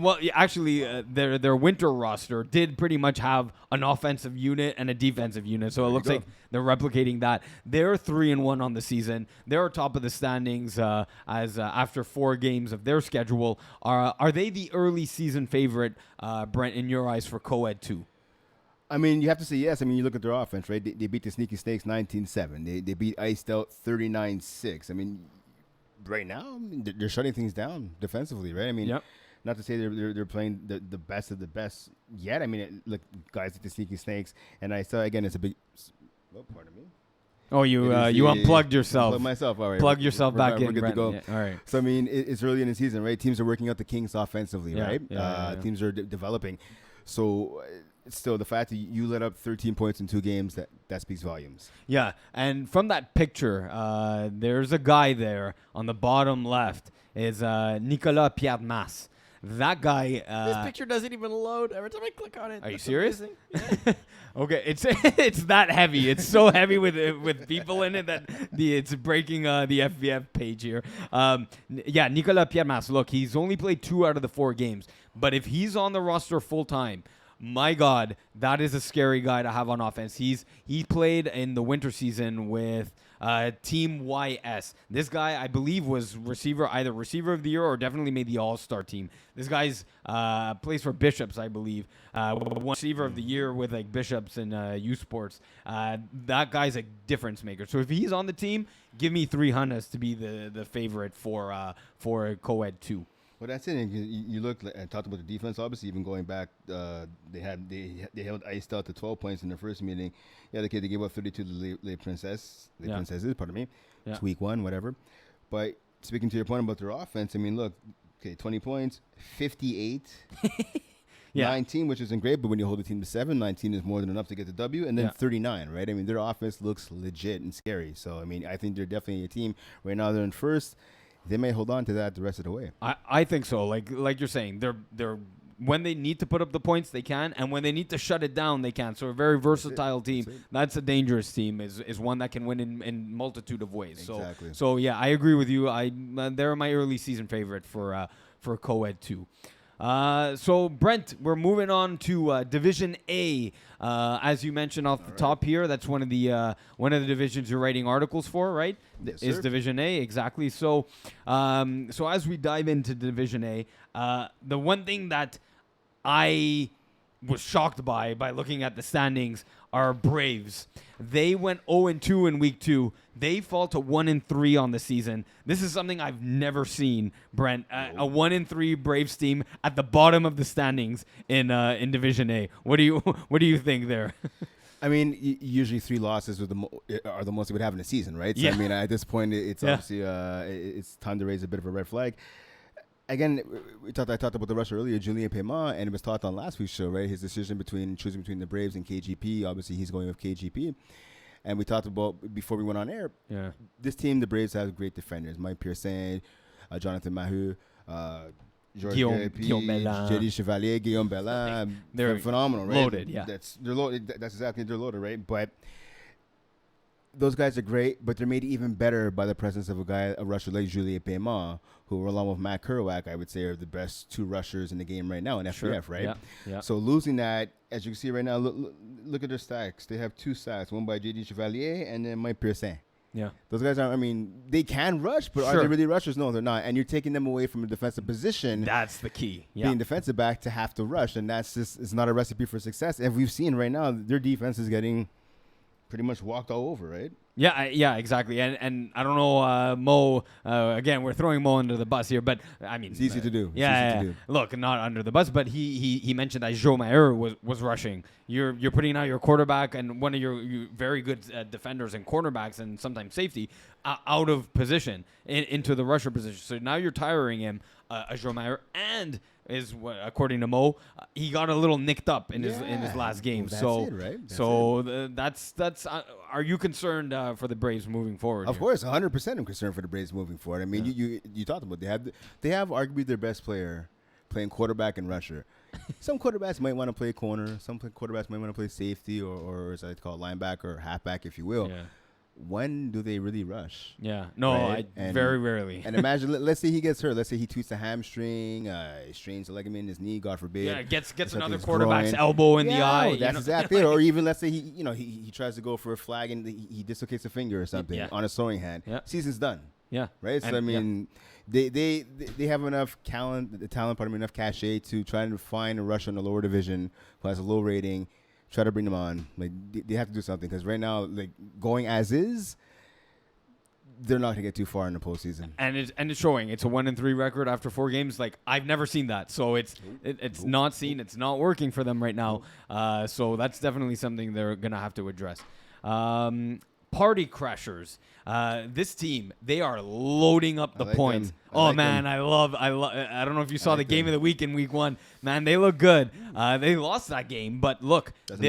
Well, yeah, actually, their winter roster did pretty much have an offensive unit and a defensive unit, so it looks go. like they're replicating that. They're 3-1 on the season. They're top of the standings as after 4 games of their schedule. Are they the early season favorite, Brent, in your eyes for Co-Ed 2? I mean, you have to say yes. I mean, you look at their offense, right? They beat the Sneaky Snakes 19-7. They beat Iced Out 39-6. I mean, right now, I mean, they're shutting things down defensively, right? I mean, Yep. not to say they're playing the best of the best yet. I mean, look, guys like the Sneaky Snakes and Iced Out, again, it's a big. Oh, pardon me. Oh, you It is you the- unplugged yourself. Unplugged myself. All right. Plug yourself back We're in, good Brent. to go. Yeah, all right. So, I mean, it's early in the season, right? Teams are working out the kinks offensively, Yeah, right? yeah. Teams are developing. So, still, the fact that you let up 13 points in 2 games, that speaks volumes. Yeah, and from that picture, there's a guy there on the bottom left is Nicolas Pierre-Mas. That guy. This picture doesn't even load every time I click on it. Are you That's serious? amazing. Yeah. Okay, it's that heavy. It's so heavy with people in it that it's breaking the FVF page here. Yeah, Nicolas Pierre-Mas. Look, he's only played 2 out of the 4 games, but if he's on the roster full time, my God, that is a scary guy to have on offense. He played in the winter season with Team YS. This guy, I believe, was either receiver of the year or definitely made the All-Star team. This guy's plays for Bishops, I believe. One receiver of the year with like Bishops and U Sports. That guy's a difference maker. So if he's on the team, give me 300 to be the favorite for Co-Ed 2. Well, that's it. And you look and talked about the defense. Obviously, even going back, they held Iced Out to 12 points in the first meeting. Yeah, they gave up 32 to Les Princesses. Pardon me. Yeah. It's week 1, whatever. But speaking to your point about their offense, I mean, look, okay, 20 points, 58, Yeah. 19, which isn't great. But when you hold a team to 7, 19 is more than enough to get the W, and then 39, right? I mean, their offense looks legit and scary. So I mean, I think they're definitely a team. Right now, they're in first. They may hold on to that the rest of the way. I think so. Like you're saying, they're when they need to put up the points, they can, and when they need to shut it down, they can. So a very versatile team. That's a dangerous team. Is one that can win in multitude of ways. Exactly. So yeah, I agree with you. They're my early season favorite for Co-Ed 2. So Brent, we're moving on to Division A. As you mentioned off the top here, that's one of the divisions you're writing articles for, right? Yes, Is sir. Division A, exactly. So, so as we dive into Division A, the one thing that I was shocked by looking at the standings are Braves. They went 0-2 in week 2. They fall to 1-3 on the season. This is something I've never seen, Brent. A 1-3 Braves team at the bottom of the standings in Division A. What do you think there? I mean, usually 3 losses are the most you would have in a season, right? So, Yeah. I mean, at this point, it's Yeah. obviously it's time to raise a bit of a red flag. Again, I talked about the rusher earlier, Julien Paiement, and it was talked on last week's show, right? His decision choosing between the Braves and KGP. Obviously, he's going with KGP. And we talked about, before we went on air, Yeah. this team, the Braves, have great defenders. Mike Pearson, Jonathan Maheu, George Guillaume Guillaume Bellin. Jerry Chevalier, Guillaume Bellin. They're phenomenal, right? loaded, yeah. They're loaded. That's exactly, they're loaded, right? But those guys are great, but they're made even better by the presence of a rusher like Julien Paiement, who, along with Matt Kerouac, I would say are the best 2 rushers in the game right now in FBF, right? Yeah. Yeah. So losing that, as you can see right now, look at their stacks. They have 2 sacks, one by J.D. Chevalier and then Mike Pearson. Yeah. Those guys are, I mean, they can rush, but are Sure. they really rushers? No, they're not. And you're taking them away from a defensive position, That's the key. Yeah. being defensive back, to have to rush. And that's just, it's not a recipe for success. And we've seen right now, their defense is getting pretty much walked all over, right? Yeah, exactly. And I don't know, Mo, again, we're throwing Mo under the bus here, but I mean. It's easy to do. It's Yeah, easy to do. Look, not under the bus, but he mentioned that Joe Maher was rushing. You're putting out your quarterback and one of your very good defenders and cornerbacks and sometimes safety out of position into the rusher position. So now you're tiring him, Joe Maher, and is what, according to Mo, he got a little nicked up in his last game. Well, that's it, right? That's are you concerned for the Braves moving forward? Of here? course, 100% I'm concerned for the Braves moving forward. I mean, you talked about they have arguably their best player playing quarterback and rusher. Some quarterbacks might want to play corner. Some quarterbacks might want to play safety or as I call it, linebacker or halfback, if you will. Yeah. When do they really rush? Yeah. No, Right? very rarely. And imagine, let's say he gets hurt. Let's say he tweaks a hamstring, strains the ligament in his knee, God forbid. Yeah, gets another his quarterback's groin. elbow in the eye. That's exactly it. Or even let's say he tries to go for a flag and he dislocates a finger or something on a throwing hand. Yeah. Season's done. Yeah. Right. So And- I mean, they have enough talent. Pardon me, enough cachet to try and find a rusher in the lower division who has a low rating. Try to bring them on. Like they have to do something because right now, like going as is. They're not gonna get too far in the postseason, and it's showing. It's a 1-3 record after 4 games. Like I've never seen that, so it's not seen. It's not working for them right now. So that's definitely something they're gonna have to address. Party crashers. This team, they are loading up the like points. them. Oh like man, them. I don't know if you saw the like game them. of the week in week 1. Man, they look good. They lost that game, but look, Doesn't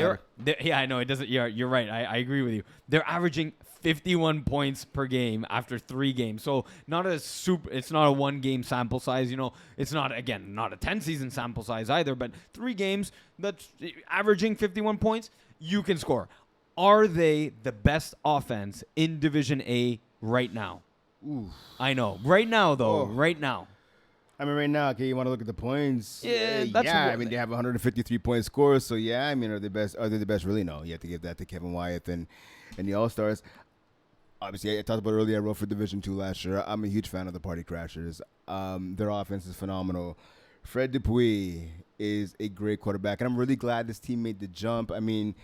yeah, I know it doesn't. Yeah, you're right. I agree with you. They're averaging 51 points per game after 3 games. So it's not a 1 game sample size, it's not a 10 season sample size either, but 3 games that's averaging 51 points, you can score. Are they the best offense in Division A right now? Ooh. I know. Right now though, Oh. right now. I mean, right now, okay, you want to look at the points? Yeah, that's yeah. what- I mean, they have 153 point scores, so yeah. I mean, are they the best? Really, no. You have to give that to Kevin Wyeth and the All Stars. Obviously, I talked about earlier. I wrote for Division 2 last year. I'm a huge fan of the Party Crashers. Their offense is phenomenal. Fred Dupuis is a great quarterback, and I'm really glad this team made the jump. I mean,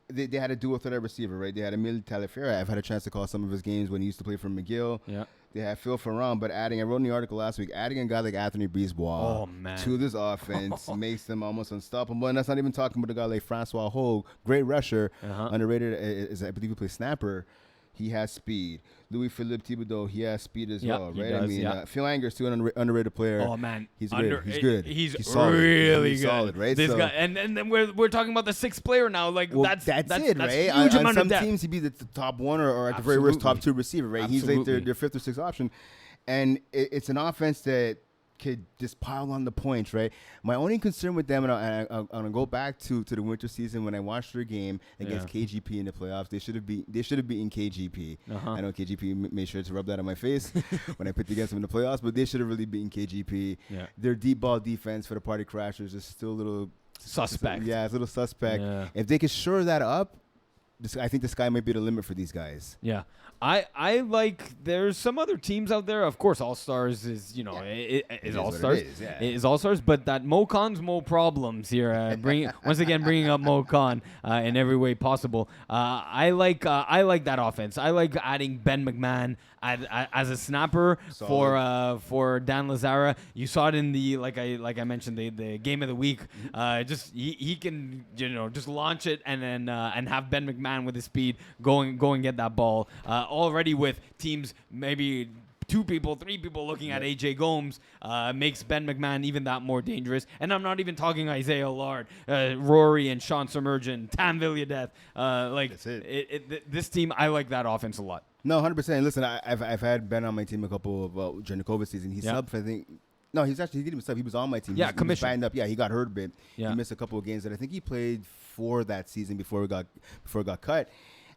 they had a dual threat receiver, right? They had Emil Taliaferro. I've had a chance to call some of his games when he used to play for McGill. Yeah. They had Phil Ferran, but I wrote in the article last week, adding a guy like Anthony Brisebois Oh, man. to this offense makes them almost unstoppable. And that's not even talking about a guy like Francois Hogue, great rusher, underrated, I believe he plays snapper. He has speed. Louis-Philippe Thibodeau, he has speed as well, he right? does, I mean, yeah. Phil Anger's too an underrated player. Oh man, He's great. He's good. He's solid. really He's good. solid, right? This So- guy, and then we're talking about the 6th player now. Like Well, that's it, that's right? huge On amount some of depth. teams, he'd be the top 1 or at the very worst top Absolutely. 2 receiver, right? He's like Absolutely. their 5th or 6th option, and it's an offense that could just pile on the points, right? My only concern with them, and I'm gonna go back to the winter season when I watched their game against KGP in the playoffs. They should have beaten KGP. I know KGP made sure to rub that on my face when I picked against them in the playoffs, but they should have really beaten KGP. Yeah. Their deep ball defense for the Party Crashers is still a little Suspect. Yeah, it's a little suspect. Yeah. If they could shore that up, I think the sky might be the limit for these guys. Yeah. I like. There's some other teams out there. Of course, All Stars is is is All what it Stars. is, yeah. It is All Stars, but that Mo Khan's Mo problems here. Bringing up Mo Khan in every way possible. I like that offense. I like adding Ben McMahon as a snapper for Dan Lazara. You saw it in the like I mentioned the game of the week. Just he can just launch it and then and have Ben McMahon with his speed go and get that ball. Already with teams maybe 2 people, 3 people looking at AJ Gomes makes Ben McMahon even that more dangerous. And I'm not even talking Isaiah Lard, Rory and Sean Summergin, Tam Villadeth. That's it. This team, I like that offense a lot. No, 100%. Listen, I've had Ben on my team a couple of during the COVID season. He subbed, I think. No, he didn't even sub. He was on my team. Yeah, he was commission. banged up. Yeah, he got hurt a bit. Yeah. He missed a couple of games that I think he played for that season before it got cut.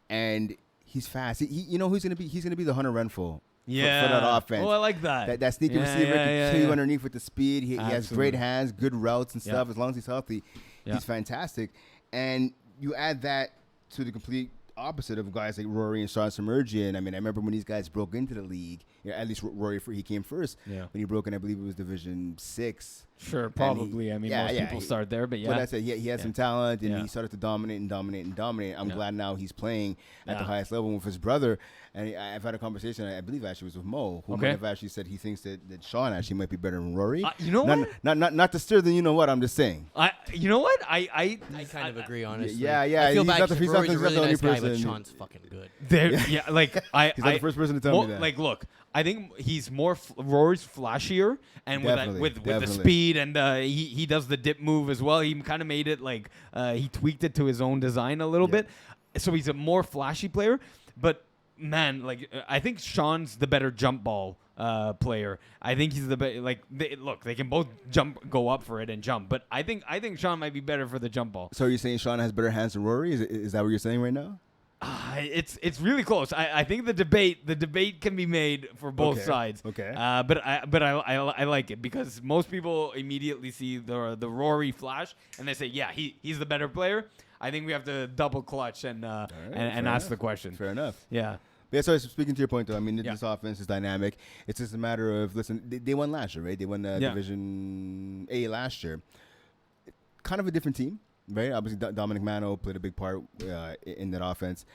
And he's fast. He's gonna be the Hunter Renfrow. For that offense. Oh, I like that. That sneaky receiver can kill you underneath with the speed. He has great hands, good routes and stuff. As long as he's healthy, he's fantastic. And you add that to the complete opposite of guys like Rory and Sean Summergin. I mean, I remember when these guys broke into the league. At least Rory, he came first. Yeah. When he broke in, I believe it was Division 6. Sure, probably. Most people start there, but yeah. But that's it. He had some talent, and Yeah. he started to dominate. I'm Yeah. glad now he's playing at the Yeah. highest level with his brother. And I've had a conversation, I believe actually was with Mo, who might have actually said he thinks that Sean actually might be better than Rory. You know what? Not to stir the you know what, I'm just saying. You know what? I kind of agree, honestly. Yeah, I feel he's bad not the- 'cause he's not Rory's the a really only nice guy, but person. Sean's fucking good. He's not He's not the first person to tell me that. Like, look, I think he's more Rory's flashier, and with the speed, and he does the dip move as well. He kind of made it like he tweaked it to his own design a little bit, so he's a more flashy player. But man, like I think Sean's the better jump ball player. I think he's the they can both go up for it and jump, but I think Sean might be better for the jump ball. So are you saying Sean has better hands than Rory? Is that what you're saying right now? It's really close. I think the debate can be made for both sides. Okay. But I like it because most people immediately see the Rory flash and they say, yeah, he's the better player. I think we have to double clutch and ask the question. Fair enough. Yeah. Yeah, so speaking to your point, though, I mean, this offense is dynamic. It's just a matter of, listen, they won last year, right? They won Division A last year. Kind of a different team. Right, obviously Dominic Mano played a big part in that offense.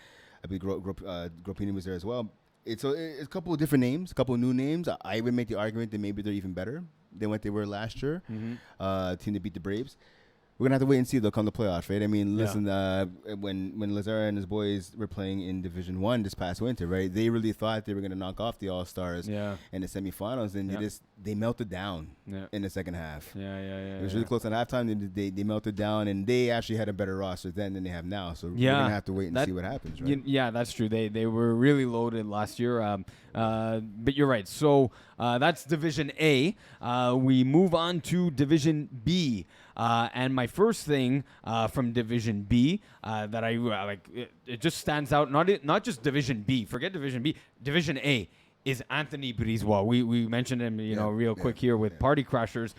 I believe Gropini was there as well. It's a couple of different names, a couple of new names. I would make the argument that maybe they're even better than what they were last year. Team that beat the Braves. We're gonna have to wait and see. They'll come to playoffs, right? I mean, listen, when Lazare and his boys were playing in Division 1 this past winter, right? They really thought they were gonna knock off the All Stars in the semifinals, and they melted down in the second half. It was really close at halftime. They melted down, and they actually had a better roster then than they have now. So we're gonna have to wait and see what happens, right? Yeah, that's true. They were really loaded last year. But you're right. So that's Division A. We move on to Division B. And my first thing from Division B that I like, it just stands out. Not just Division B. Forget Division B. Division A is Anthony Brisebois. We mentioned him, real quick here with Party Crashers.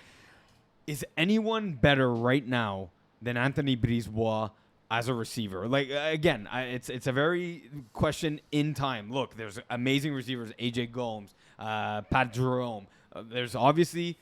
Is anyone better right now than Anthony Brisebois as a receiver? Like again, it's a very question in time. Look, there's amazing receivers: AJ Gomes, Pat Jerome. There's obviously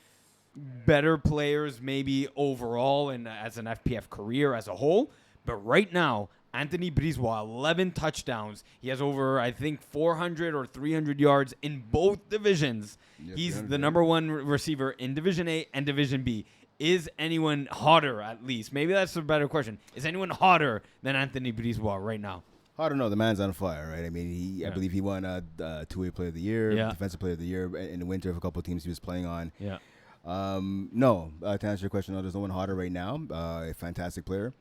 better players maybe overall and as an FPF career as a whole. But right now, Anthony Brisebois, 11 touchdowns. He has over, I think, 400 or 300 yards in both divisions. He's the number one receiver in Division A and Division B. Is anyone hotter, at least? Maybe that's a better question. Is anyone hotter than Anthony Brisebois right now? I don't know. The man's on fire, right? I mean, I believe he won two-way player of the year, defensive player of the year in the winter of a couple of teams he was playing on. Yeah. No, to answer your question, no, there's no one hotter right now. A fantastic player.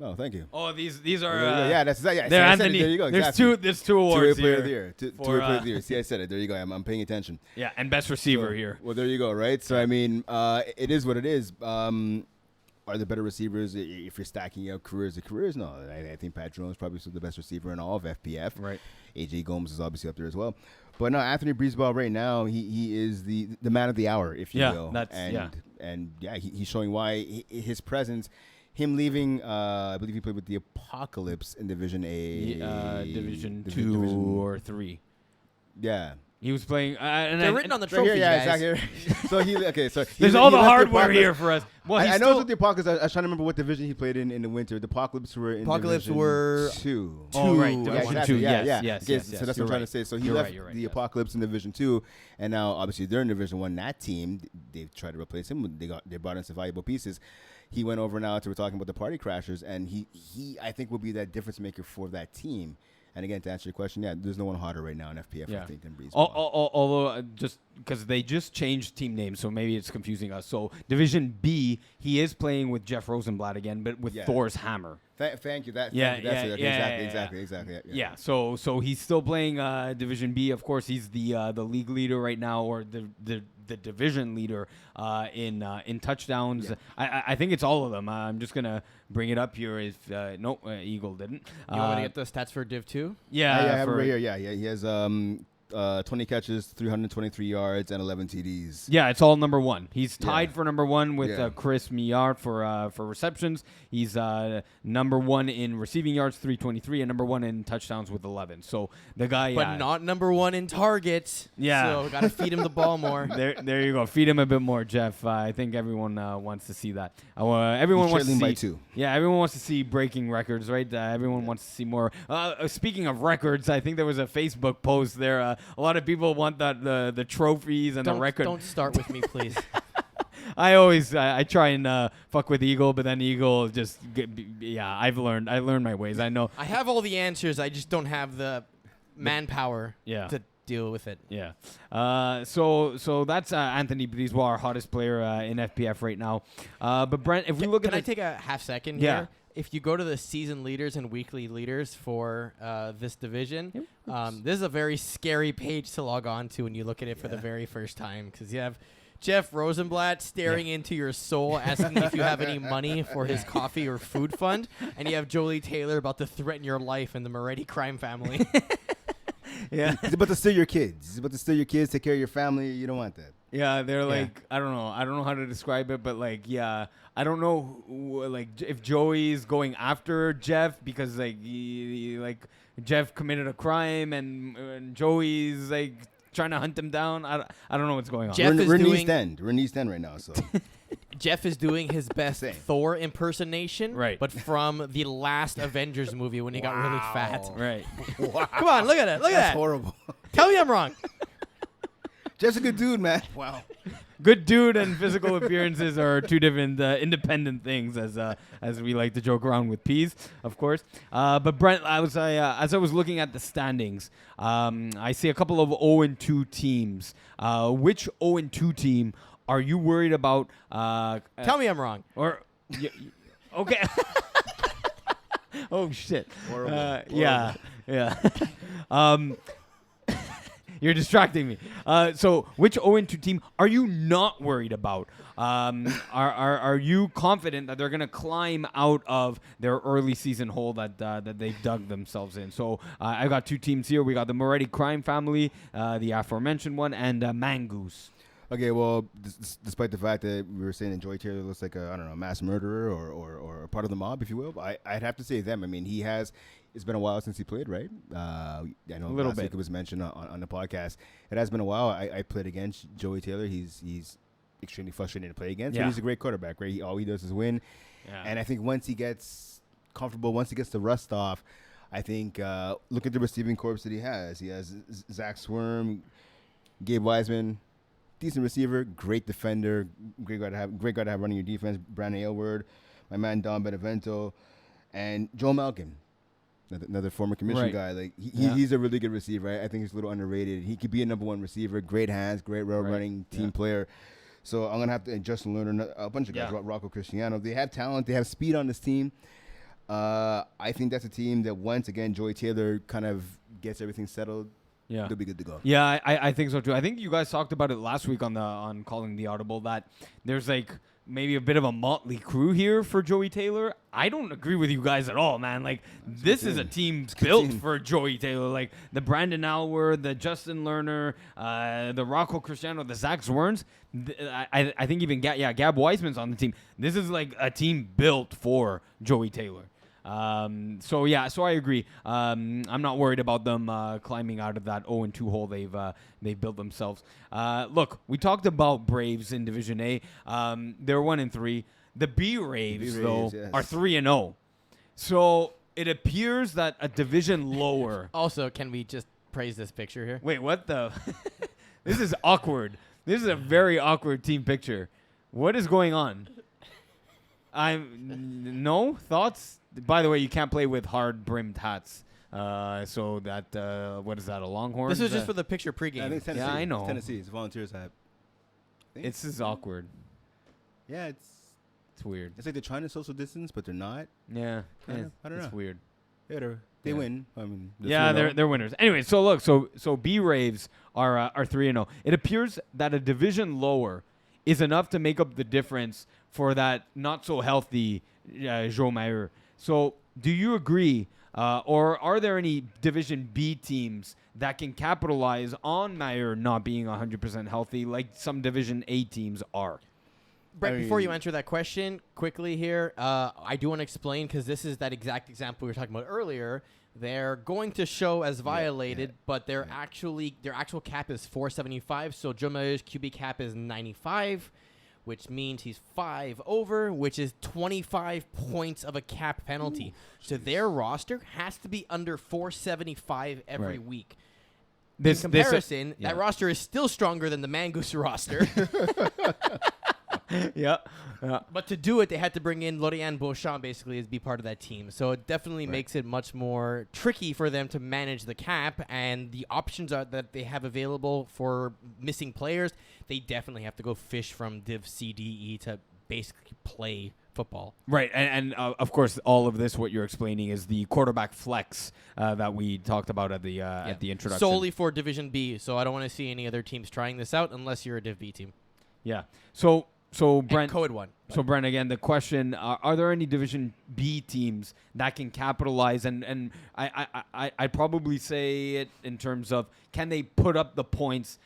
No, thank you. Oh, these are that's exactly. They're Anthony. There you go. There's exactly. two awards Two-way player here. of the year. Two-way player of the year. See, I said it. There you go. I'm paying attention. Yeah, and best receiver here. Well, there you go. Right. So I mean, it is what it is. Are the better receivers if you're stacking up careers to careers? No, I think Pat Jerome is probably still the best receiver in all of FPF. Right. AJ Gomes is obviously up there as well. But no, Anthony Brisebois right now, he is the man of the hour, if you will. He's showing why his presence, him leaving. I believe he played with the Apocalypse in Division A, Division 2 or 3. Yeah. He was playing. They're written on the trophy, guys. Exactly. So there's all the hardware here for us. Well, I know it's with the Apocalypse. I was trying to remember what division he played in the winter. The Apocalypse were in Division 2. Oh, right. Division 2. Yes. So that's what I'm trying to say. So he left the Apocalypse in Division 2, and now obviously they're in Division 1. That team, they tried to replace him. They brought in some valuable pieces. He went over now to we're talking about the Party Crashers, and he I think will be that difference maker for that team. And again, to answer your question, there's no one hotter right now in FPF, I think, than Brisebois. Although, just because they just changed team names, so maybe it's confusing us. So Division B, he is playing with Jeff Rosenblatt again, but with Thor's hammer. Thank you. That's exactly. Yeah. So he's still playing Division B. Of course, he's the league leader right now, or the division leader in touchdowns. Yeah. I think it's all of them. I'm just gonna bring it up here. If Eagle didn't. You want to get the stats for Div 2? Yeah, I have it right here. Yeah. He has 20 catches, 323 yards, and 11 TDs. Yeah, it's all number one. He's tied for number one with Chris Millard for receptions. He's number one in receiving yards, 323, and number one in touchdowns with 11. So the guy, but not number one in targets. Yeah, so got to feed him the ball more. There you go. Feed him a bit more, Jeff. I think everyone wants to see that. Everyone wants to see. By 2. Yeah, everyone wants to see breaking records, right? Everyone wants to see more. Speaking of records, I think there was a Facebook post there. A lot of people want the trophies and the record. Don't start with me, please. I try and fuck with Eagle, but then Eagle just I learned my ways. I know. I have all the answers. I just don't have the manpower to deal with it. Yeah. So that's Anthony Brisebois, our hottest player in FPF right now. But Brent, if we look Can at I take a half second Yeah. here? If you go to the season leaders and weekly leaders for this division, this is a very scary page to log on to when you look at it for the very first time, because you have Jeff Rosenblatt staring into your soul, asking if you have any money for his coffee or food fund, and you have Jolie Taylor about to threaten your life in the Moretti crime family. yeah. He's about to steal your kids. He's about to steal your kids, take care of your family. You don't want that. Yeah, they're like, I don't know how to describe it, but like, yeah, I don't know, like, if Joey's going after Jeff because like, like Jeff committed a crime and Joey's like trying to hunt him down. I don't know what's going on. Jeff We're is in doing- East End. We're in East End right now, so. Jeff is doing his best Same. Thor impersonation, Right. but from the last Avengers movie when he got really fat. Right. Wow. Come on, look at it. Look at That's that. horrible. Tell me I'm wrong. Jeff's a good dude, man. Wow. Good dude and physical appearances are two different independent things, as we like to joke around with peas, of course. But Brent, as I was looking at the standings, I see a couple of 0-2 teams. Which 0-2 team are you worried about? Tell me I'm wrong. Or okay. Oh shit. Horrible. Yeah. You're distracting me. So, which 0-2 team are you not worried about? Are you confident that they're going to climb out of their early season hole that they've dug themselves in? So, I got two teams here. We got the Moretti crime family, the aforementioned one, and Mangoose. Okay, well, despite the fact that we were saying that Joy Taylor looks like a mass murderer or part of the mob, if you will, I'd have to say them. I mean, it's been a while since he played, right? I know A little last bit. week it was mentioned on the podcast. It has been a while. I played against Joey Taylor. He's extremely frustrating to play against. Yeah. But he's a great quarterback, right? All he does is win. Yeah. And I think once he gets comfortable, once he gets the rust off, I think look at the receiving corps that he has. He has Zach Swerm, Gabe Wiseman. Decent receiver, great defender, great guy to have running your defense. Brandon Aylward, my man Don Benevento, and Joe Malkin, another former commission Right. guy. Like Yeah. he's a really good receiver. Right? I think he's a little underrated. He could be a number one receiver. Great hands, great route Right. running team Yeah. player. So I'm gonna have to Justin Lerner, a bunch of guys. Yeah. Rocco Cristiano. They have talent. They have speed on this team. I think that's a team that once again Joey Taylor kind of gets everything settled. Yeah. They'll be good to go. Yeah, I think so too. I think you guys talked about it last week on calling the audible that there's like maybe a bit of a motley crew here for Joey Taylor. I don't agree with you guys at all, man. Like this is a team built for Joey Taylor. Like the Brandon Alward, the Justin Lerner, the Rocco Cristiano, the Zach Zwerns. I think even Gab Weissman's on the team. This is like a team built for Joey Taylor. So I agree. I'm not worried about them climbing out of that 0-2 hole they've built themselves. Look, we talked about Braves in Division A. They're 1-3. The B Raves though yes. are 3-0. So it appears that a division lower. Also, can we just praise this picture here? Wait, what the? This is awkward. This is a very awkward team picture. What is going on? No thoughts. By the way, you can't play with hard brimmed hats. So that what is that? A Longhorn? This was just for the picture pregame. I think it's Tennessee. Yeah, I know. It's Tennessee. It's a Volunteers hat. This is awkward. Yeah, It's weird. it's like they're trying to social distance, but they're not. Yeah, Kind of. I don't it's know. weird. Yeah, they Yeah. win. I mean, They're winners. Anyway, so look, so B Raves are 3-0. It appears that a division lower is enough to make up the difference for that not so healthy Joe Mayer. So, do you agree, or are there any Division B teams that can capitalize on Mayer not being 100% healthy, like some Division A teams are? Brett, I before you mean- answer that question, quickly here, I do want to explain because this is that exact example we were talking about earlier. They're going to show as violated, but their actual cap is 475. So Joe Mayer's QB cap is 95, which means he's 5 over, which is 25 points of a cap penalty. So their roster has to be under 475 every Right. week. This In comparison, yeah. that roster is still stronger than the Mangoose roster. Yeah. Yeah. But to do it, they had to bring in Lorian Beauchamp basically as be part of that team. So it definitely makes it much more tricky for them to manage the cap, and the options are that they have available for missing players. They definitely have to go fish from Div C, D, E to basically play football. Right, and of course, all of this, what you're explaining, is the quarterback flex that we talked about at the introduction. Solely for Division B, so I don't want to see any other teams trying this out unless you're a Div B team. Yeah. So Brent, And Co-ed 1. So, Brent, again, the question, are there any Division B teams that can capitalize? And I'd probably say it in terms of, can they put up the points?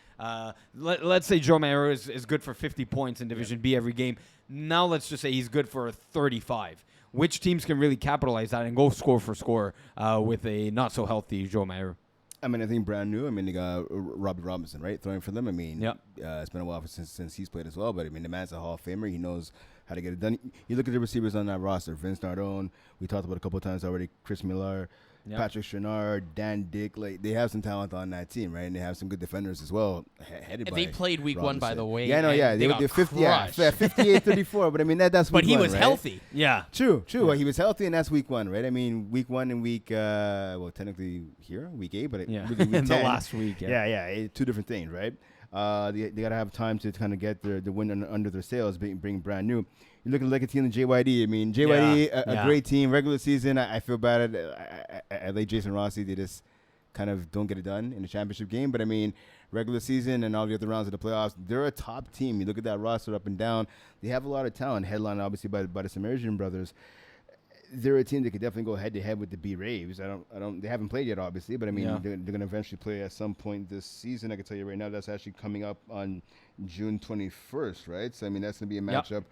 Let's say Joe Mayer is good for 50 points in Division B every game. Now let's just say he's good for 35. Which teams can really capitalize that and go score for score with a not-so-healthy Joe Mayer? I mean, I think brand new. I mean, they got Robbie Robinson, right, throwing for them. I mean, Yep. It's been a while since he's played as well. But I mean, the man's a Hall of Famer. He knows how to get it done. You look at the receivers on that roster: Vince Nardone. We talked about a couple of times already. Chris Millar, Yep. Patrick Chenard, Dan Dick. Like, they have some talent on that team, right? And they have some good defenders as well. Headed And by they played week 1, by Robinson. the way. Yeah, no, and yeah, they were got 50, crushed. 58-34. But I mean, that's But week he one, was right? healthy. Yeah. True. Well, he was healthy, and that's week 1, right? I mean, week 1 and week, technically here, week 8, but it, Yeah. really week In the 10. last week. Yeah. Two different things, right? They got to have time to kind of get the wind under their sails, being brand new. You're looking like a team in JYD. I mean, JYD, a great team. Regular season, I feel bad. I like Jason Rossi. They just kind of don't get it done in the championship game. But, I mean, regular season and all the other rounds of the playoffs, they're a top team. You look at that roster up and down. They have a lot of talent, headlined obviously by the Samaritan brothers. They're a team that could definitely go head-to-head with the B-Raves. They haven't played yet, obviously, but, I mean, they're going to eventually play at some point this season. I can tell you right now that's actually coming up on June 21st, right? So, I mean, that's going to be a matchup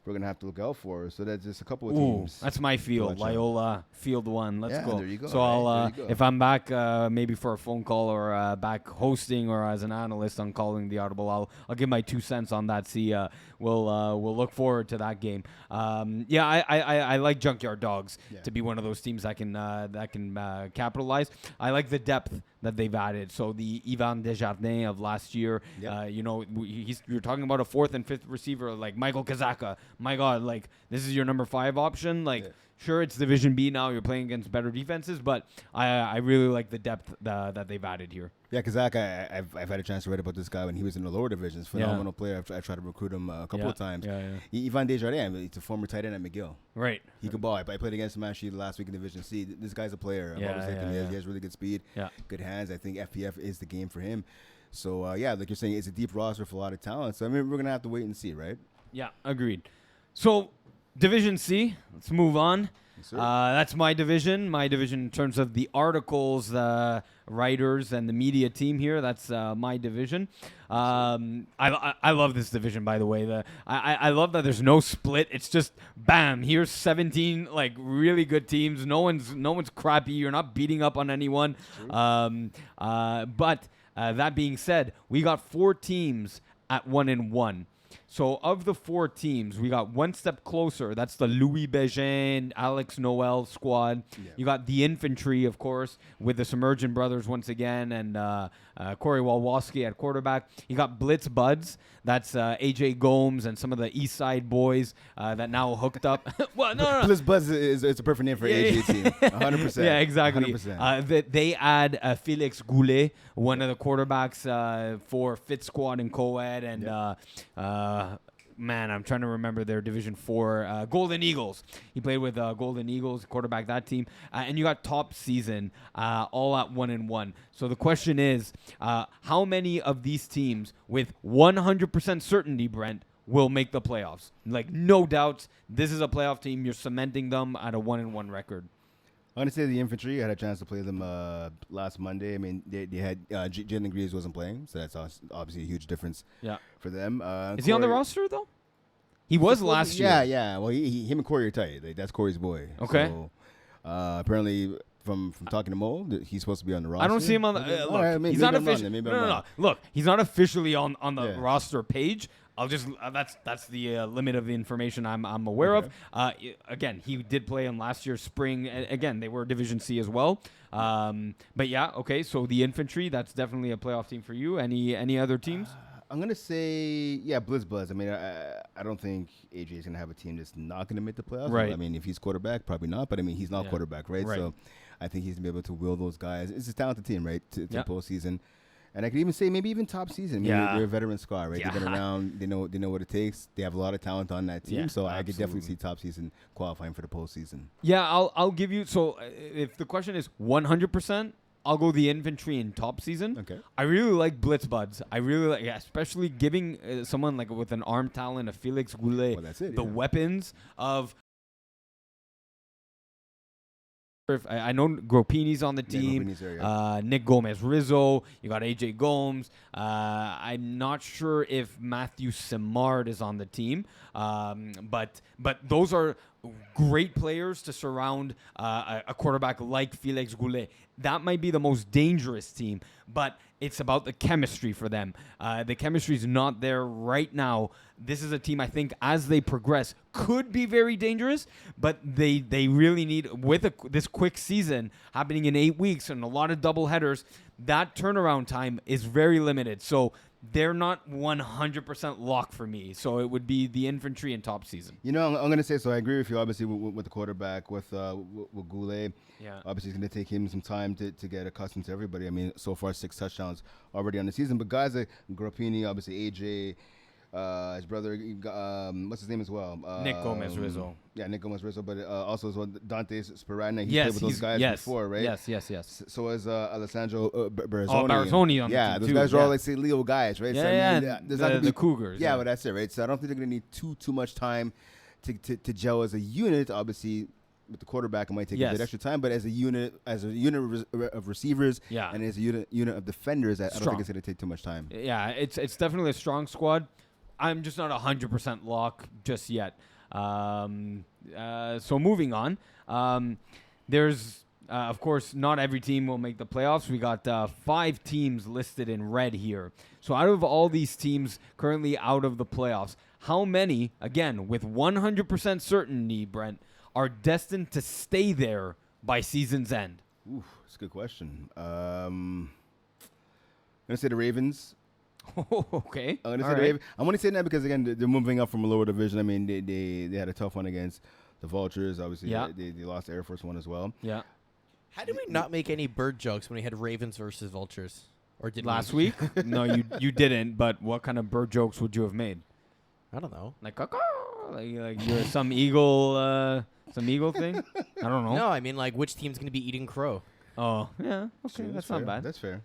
we're going to have to look out for. So that's just a couple of teams. That's my field, watch out. Loyola Field 1. Let's go. There you go. So Right, there you go. if I'm back maybe for a phone call or back hosting or as an analyst on calling the Audible, I'll give my 2 cents on that. See, we'll look forward to that game. I like Junkyard Dogs to be one of those teams that can capitalize. I like the depth that they've added. So the Ivan Desjardins of last year, you're talking about a 4th and 5th receiver like Michael Kazaka. My God, like, this is your number 5 option. Like, sure, it's Division B now. You're playing against better defenses, but I really like the depth that they've added here. Yeah, Kazaka, I've had a chance to read about this guy when he was in the lower divisions. Phenomenal player. I tried to recruit him a couple of times. Ivan Desjardins, he's a former tight end at McGill. Right. He can ball. I played against him actually last week in Division C. This guy's a player. He has really good speed, good hands. I think FPF is the game for him. So, like you're saying, it's a deep roster for a lot of talent. So, I mean, we're going to have to wait and see, right? Yeah, agreed. So, Division C, let's move on. Yes, That's my division. My division in terms of the articles, writers, and the media team here. That's my division. I love this division, by the way. I love that there's no split. It's just bam. Here's 17 like really good teams. No one's crappy. You're not beating up on anyone. But that being said, we got 4 teams at 1-1. So of the 4 teams, we got one step closer. That's the Louis Bégin, Alex Noel squad. Yeah. You got the infantry, of course, with the Submergent brothers once again, and Corey Walwoski at quarterback. You got Blitz Buds. That's AJ Gomes and some of the East Side boys that now hooked up. Well, no. Blitz Buds is a perfect name for AJ team. 100%. Yeah, exactly. 100%. They add Félix Goulet, one of the quarterbacks for Fit Squad and Co-ed, and man, I'm trying to remember their Division 4 Golden Eagles. He played with Golden Eagles, quarterback that team. And you got top season all at 1-1. So the question is, how many of these teams with 100% certainty, Brent, will make the playoffs? Like, no doubts, this is a playoff team. You're cementing them at a 1-1 record. I'm going to say the infantry. I had a chance to play them last Monday. I mean, they had Jalen Greaves wasn't playing, so that's obviously a huge difference for them. Is he on the roster, though? He was last year. Yeah. Well, him and Corey are tight. Like, that's Corey's boy. Okay. So, apparently, from talking to Mo, he's supposed to be on the roster. I don't see him on the look. He's not officially. No. Look, he's not officially on the roster page. I'll just that's the limit of the information I'm aware of. Again, he did play in last year's spring. Again, they were Division C as well. But yeah, okay. So the infantry, that's definitely a playoff team for you. Any other teams? I'm gonna say Blizz Buzz. I mean, I don't think AJ is gonna have a team that's not gonna make the playoffs. Right. I mean, if he's quarterback, probably not. But I mean, he's not quarterback, right? Right. So I think he's gonna be able to will those guys. It's a talented team, right? To postseason. And I could even say maybe even top season. Maybe they're a veteran squad, right? Yeah. They've been around. They know what it takes. They have a lot of talent on that team. Yeah, So I could definitely absolutely. see top season qualifying for the postseason. Yeah, I'll give you. So if the question is 100%, I'll go the infantry in top season. Okay. I really like Blitz Buds. I really like, especially giving someone like with an arm talent of Felix Goulet Well, that's it. the weapons of. I know Gropini's on the team. Gropini's there, yeah. Nick Gomez Rizzo. You got AJ Gomes. I'm not sure if Matthew Simard is on the team. But those are great players to surround a quarterback like Felix Goulet. That might be the most dangerous team, but it's about the chemistry for them. The chemistry is not there right now. This is a team I think as they progress could be very dangerous, but they really need, with this quick season happening in 8 weeks and a lot of double headers, that turnaround time is very limited. So they're not 100% locked for me. So it would be the infantry in top season. You know, I'm going to say, so I agree with you, obviously, with the quarterback, with Goulet. Yeah. Obviously, it's going to take him some time to get accustomed to everybody. I mean, so far, 6 touchdowns already on the season. But guys like Gropini, obviously, AJ, his brother, what's his name as well? Nick Gomez Rizzo. Yeah, Nick Gomez Rizzo, but also as well, Dante Sperana. He Yes, played with those guys before, right? Yes. So as Alessandro Barzoni. Oh, Barzoni on the yeah, team those too, guys are all yeah. like St. Leo guys, right? Yeah, so, I mean, yeah. there's not gonna The be, Cougars. Yeah, but that's it, right? So I don't think they're going to need too much time to gel as a unit. Obviously, with the quarterback, it might take a bit extra time, but as a unit of receivers, and as a unit of defenders, I don't think it's going to take too much time. Yeah, it's definitely a strong squad. I'm just not 100% lock just yet. So moving on, there's of course not every team will make the playoffs. We got 5 teams listed in red here. So out of all these teams currently out of the playoffs, how many, again with 100% certainty, Brent, are destined to stay there by season's end? Ooh, that's a good question. I'm gonna say the Ravens. Okay. I'm going to say that because, again, they're moving up from a lower division. I mean, they had a tough one against the Vultures. Obviously, they lost the Air Force One as well. Yeah. How did we not make any bird jokes when we had Ravens versus Vultures? Or did last week? No, you didn't. But what kind of bird jokes would you have made? I don't know. Like like you're some eagle thing? I don't know. No, I mean like which team's going to be eating crow? Oh, yeah. Okay, Sure, that's not bad. That's fair.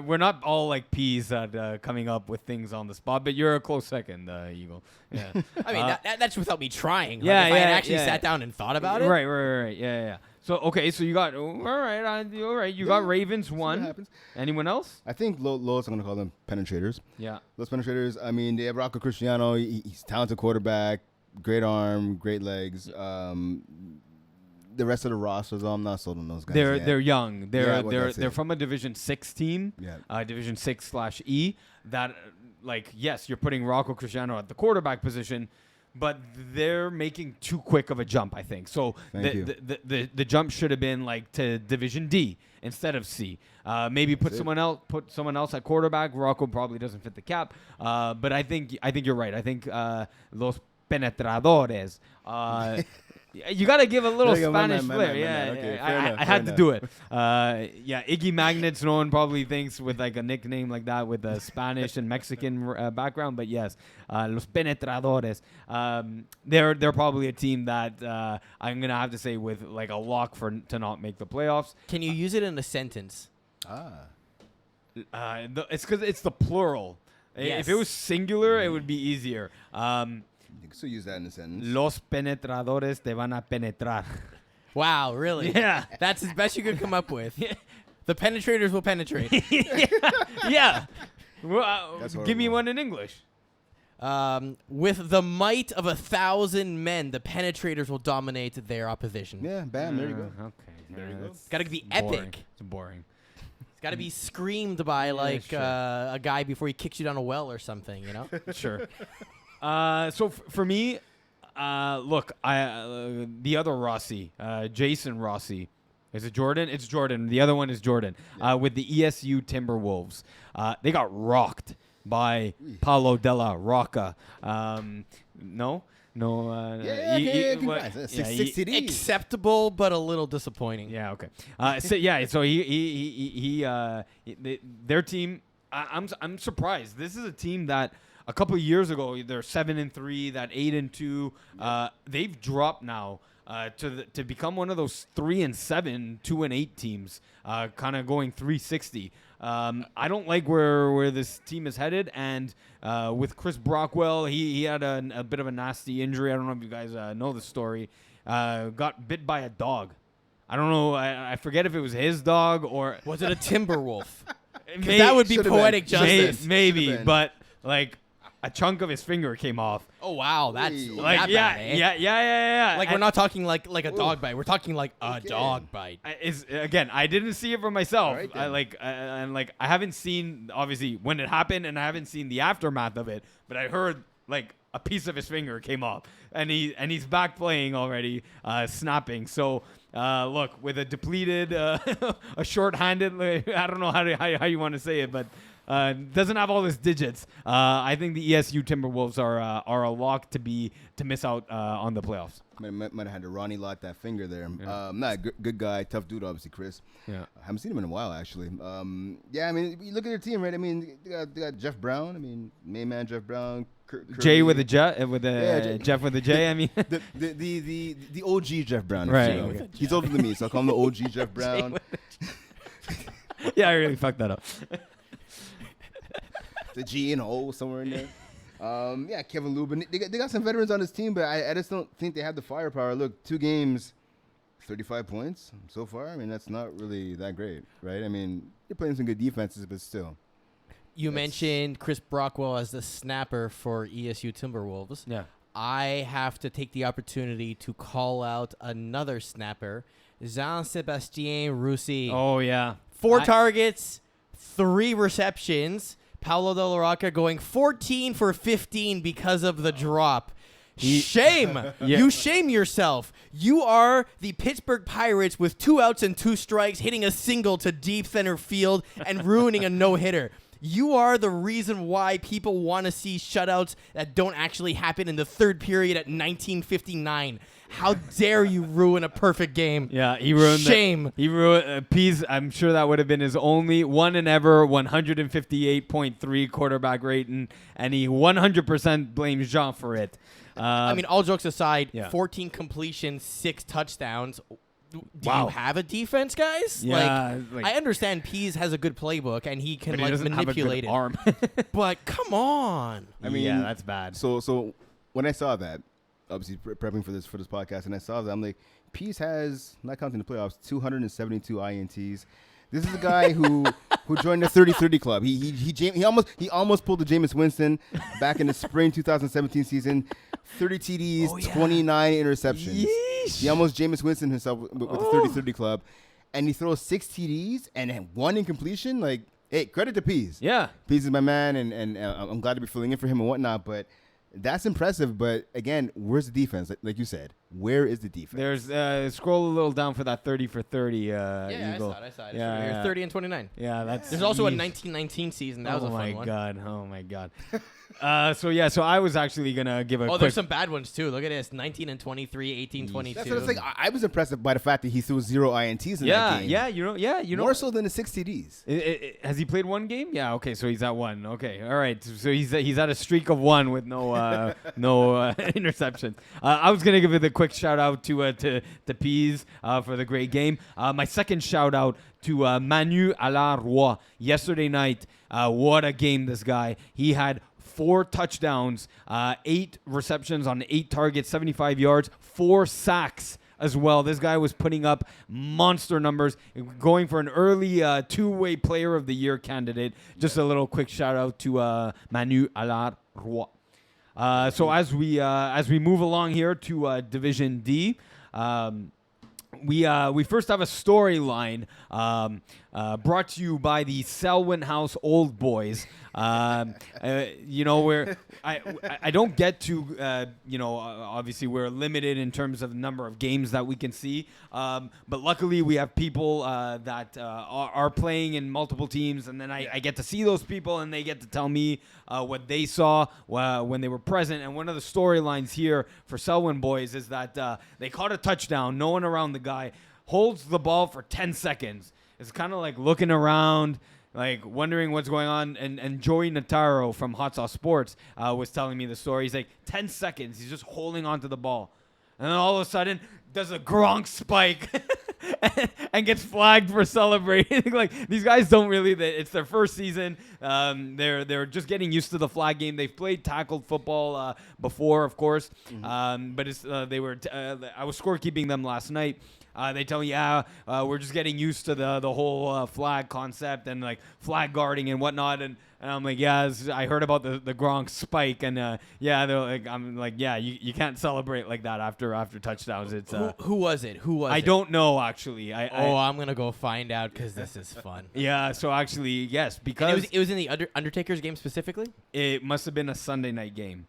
We're not all like peas at coming up with things on the spot, but you're a close second, Eagle. Yeah. I mean, that's without me trying. Yeah, if I had actually sat down and thought about it. Right. Yeah. So okay, so you got all right. You got Ravens one. Happens. Anyone else? I think Lowe's, I'm going to call them penetrators. Yeah. Those penetrators, I mean, they have Rocco Cristiano. He's a talented quarterback, great arm, great legs. The rest of the rosters, I'm not sold on those guys. They're young. They're it. from a Division 6 team. Yeah. Division 6/E. That yes, you're putting Rocco Cristiano at the quarterback position, but they're making too quick of a jump, I think. So the jump should have been like to Division D instead of C. Maybe put someone else at quarterback. Rocco probably doesn't fit the cap. But I think you're right. I think los penetradores. You got to give a little Spanish flair. I had to do it. Iggy Magnets, no one probably thinks with like a nickname like that with a Spanish and Mexican background. But yes, Los Penetradores. They're probably a team that I'm going to have to say with like a lock to not make the playoffs. Can you use it in a sentence? It's because it's the plural. Yes. If it was singular, it would be easier. You can still use that in a sentence. Los penetradores te van a penetrar. Wow, really? Yeah. That's as best you could come up with. The penetrators will penetrate. Yeah. Well, That's give me horrible. one in English. With the might of 1,000 men, the penetrators will dominate their opposition. Yeah, bam, there you go. Okay. There you go. It's got to be Boring. epic. It's boring. It's got to be screamed by like sure. a guy before he kicks you down a well or something, you know? Sure. So for me, look, the other Rossi, Jason Rossi. Is it Jordan? It's Jordan. The other one is Jordan. With the ESU Timberwolves. They got rocked. by Paulo Della Rocca. No. Congrats. Six TDs. Acceptable, but a little disappointing. Yeah. Okay. So their team. I'm surprised. This is a team that a couple of years ago they're 7-3, that 8-2. They've dropped now to become one of those 3-7, 2-8 teams, kind of going 360. I don't like where this team is headed, and with Chris Brockwell, he had a bit of a nasty injury. I don't know if you guys know the story. Got bit by a dog. I don't know. I forget if it was his dog or was it a timber wolf? That would be poetic justice. Maybe, but like a chunk of his finger came off. Oh wow, that's like that yeah, bad, eh? yeah. Like we're not talking like a dog bite. We're talking like a dog bite. Again, I didn't see it for myself. Right, I haven't seen obviously when it happened, and I haven't seen the aftermath of it. But I heard like a piece of his finger came off, and he's back playing already, snapping. So. Look, with a depleted, a short-handed, I don't know how you want to say it, but doesn't have all his digits. I think the ESU Timberwolves are a lock to miss out on the playoffs. Might have had to Ronnie Lott that finger there. Yeah. Good guy, tough dude, obviously, Chris. Yeah, I haven't seen him in a while, actually. I mean, you look at their team, right? I mean, they got Jeff Brown. I mean, main man Jeff Brown. Jay with a J, Jeff with a J. I mean, the OG Jeff Brown. Right. Okay. He's older than me, so I'll call him the OG Jeff Brown. Yeah, I really fucked that up. The G and O somewhere in there. Kevin Lubin. They got some veterans on this team, but I just don't think they have the firepower. Look, 2 games, 35 points so far. I mean, that's not really that great, right? I mean, they're playing some good defenses, but still. You mentioned Chris Brockwell as the snapper for ESU Timberwolves. Yeah. I have to take the opportunity to call out another snapper, Jean-Sébastien Roussy. Oh, yeah. 4 targets, 3 receptions. Paulo De La Rocca going 14 for 15 because of the drop. Shame. Yeah. You shame yourself. You are the Pittsburgh Pirates with 2 outs and 2 strikes, hitting a single to deep center field and ruining a no-hitter. You are the reason why people want to see shutouts that don't actually happen in the 3rd period at 1959. How dare you ruin a perfect game? Yeah, he ruined. Shame. He ruined. Pease. I'm sure that would have been his only one and ever 158.3 quarterback rating, and he 100% blames Jean for it. I mean, all jokes aside, Yeah. 14 completions, 6 touchdowns. Do Wow. you have a defense, guys? Yeah, like- I understand Pease has a good playbook and he can But he doesn't manipulate have a good it. arm. But come on. I mean, yeah, that's bad. So when I saw that, obviously prepping for this podcast, and I saw that, I'm like, Peace has, not counting the playoffs, 272 INTs. This is a guy who joined the 30-30 club. He almost pulled the Jameis Winston back in the spring 2017 season. 30 TDs, 29 interceptions. Yeesh. He almost Jameis Winston himself with the 30-30 club, and he throws 6 TDs and 1 incompletion. Like, hey, credit to Pease. Yeah. Pease is my man, and I'm glad to be filling in for him and whatnot. But that's impressive. But again, where's the defense? Like you said, where is the defense? There's scroll a little down for that 30 for 30. Yeah, Eagle. I saw it. Yeah, You're yeah. 30 and 29. Yeah, that's. There's also a yeesh. 1919 season. That was a fun one. Oh my god. So I was actually gonna give a. Oh, quick, there's some bad ones too. Look at this: 19 and 23, 18, 22. That's what I was like. I was impressed by the fact that he threw 0 INTs in that game. You know. More so than the 6 TDs. Has he played 1 game? Yeah. Okay. So he's at 1. Okay. All right. So he's at a streak of 1 with no interceptions. I was gonna give it a quick shout out to Pease for the great game. My second shout out to Manu Alaroy yesterday night. What a game this guy. He had 4 touchdowns, 8 receptions on 8 targets, 75 yards, 4 sacks as well. This guy was putting up monster numbers, going for an early 2-way player of the year candidate. Just a little quick shout out to Manu Alaroy. So as we move along here to Division D, we first have a storyline brought to you by the Selwyn House Old Boys. Where I don't get to, obviously we're limited in terms of the number of games that we can see. But luckily we have people that are playing in multiple teams, and then I get to see those people, and they get to tell me what they saw when they were present. And one of the storylines here for Selwyn Boys is that they caught a touchdown, no one around the guy, holds the ball for 10 seconds. It's kind of like looking around, like wondering what's going on. And Joey Notaro from Hot Sauce Sports was telling me the story. He's like, 10 seconds, he's just holding onto the ball. And then all of a sudden, does a Gronk spike and gets flagged for celebrating. Like, these guys don't really, it's their first season. They're just getting used to the flag game. They've played tackled football before, of course. But I was scorekeeping them last night. They tell me, we're just getting used to the whole flag concept and like flag guarding and whatnot. And I'm like, I heard about the Gronk spike. And they're like, I'm like, you can't celebrate like that after touchdowns. It's who was it? I don't know, actually. I'm gonna go find out because this is fun. Yeah. So actually, yes, because it was in the Undertaker's game specifically. It must have been a Sunday night game.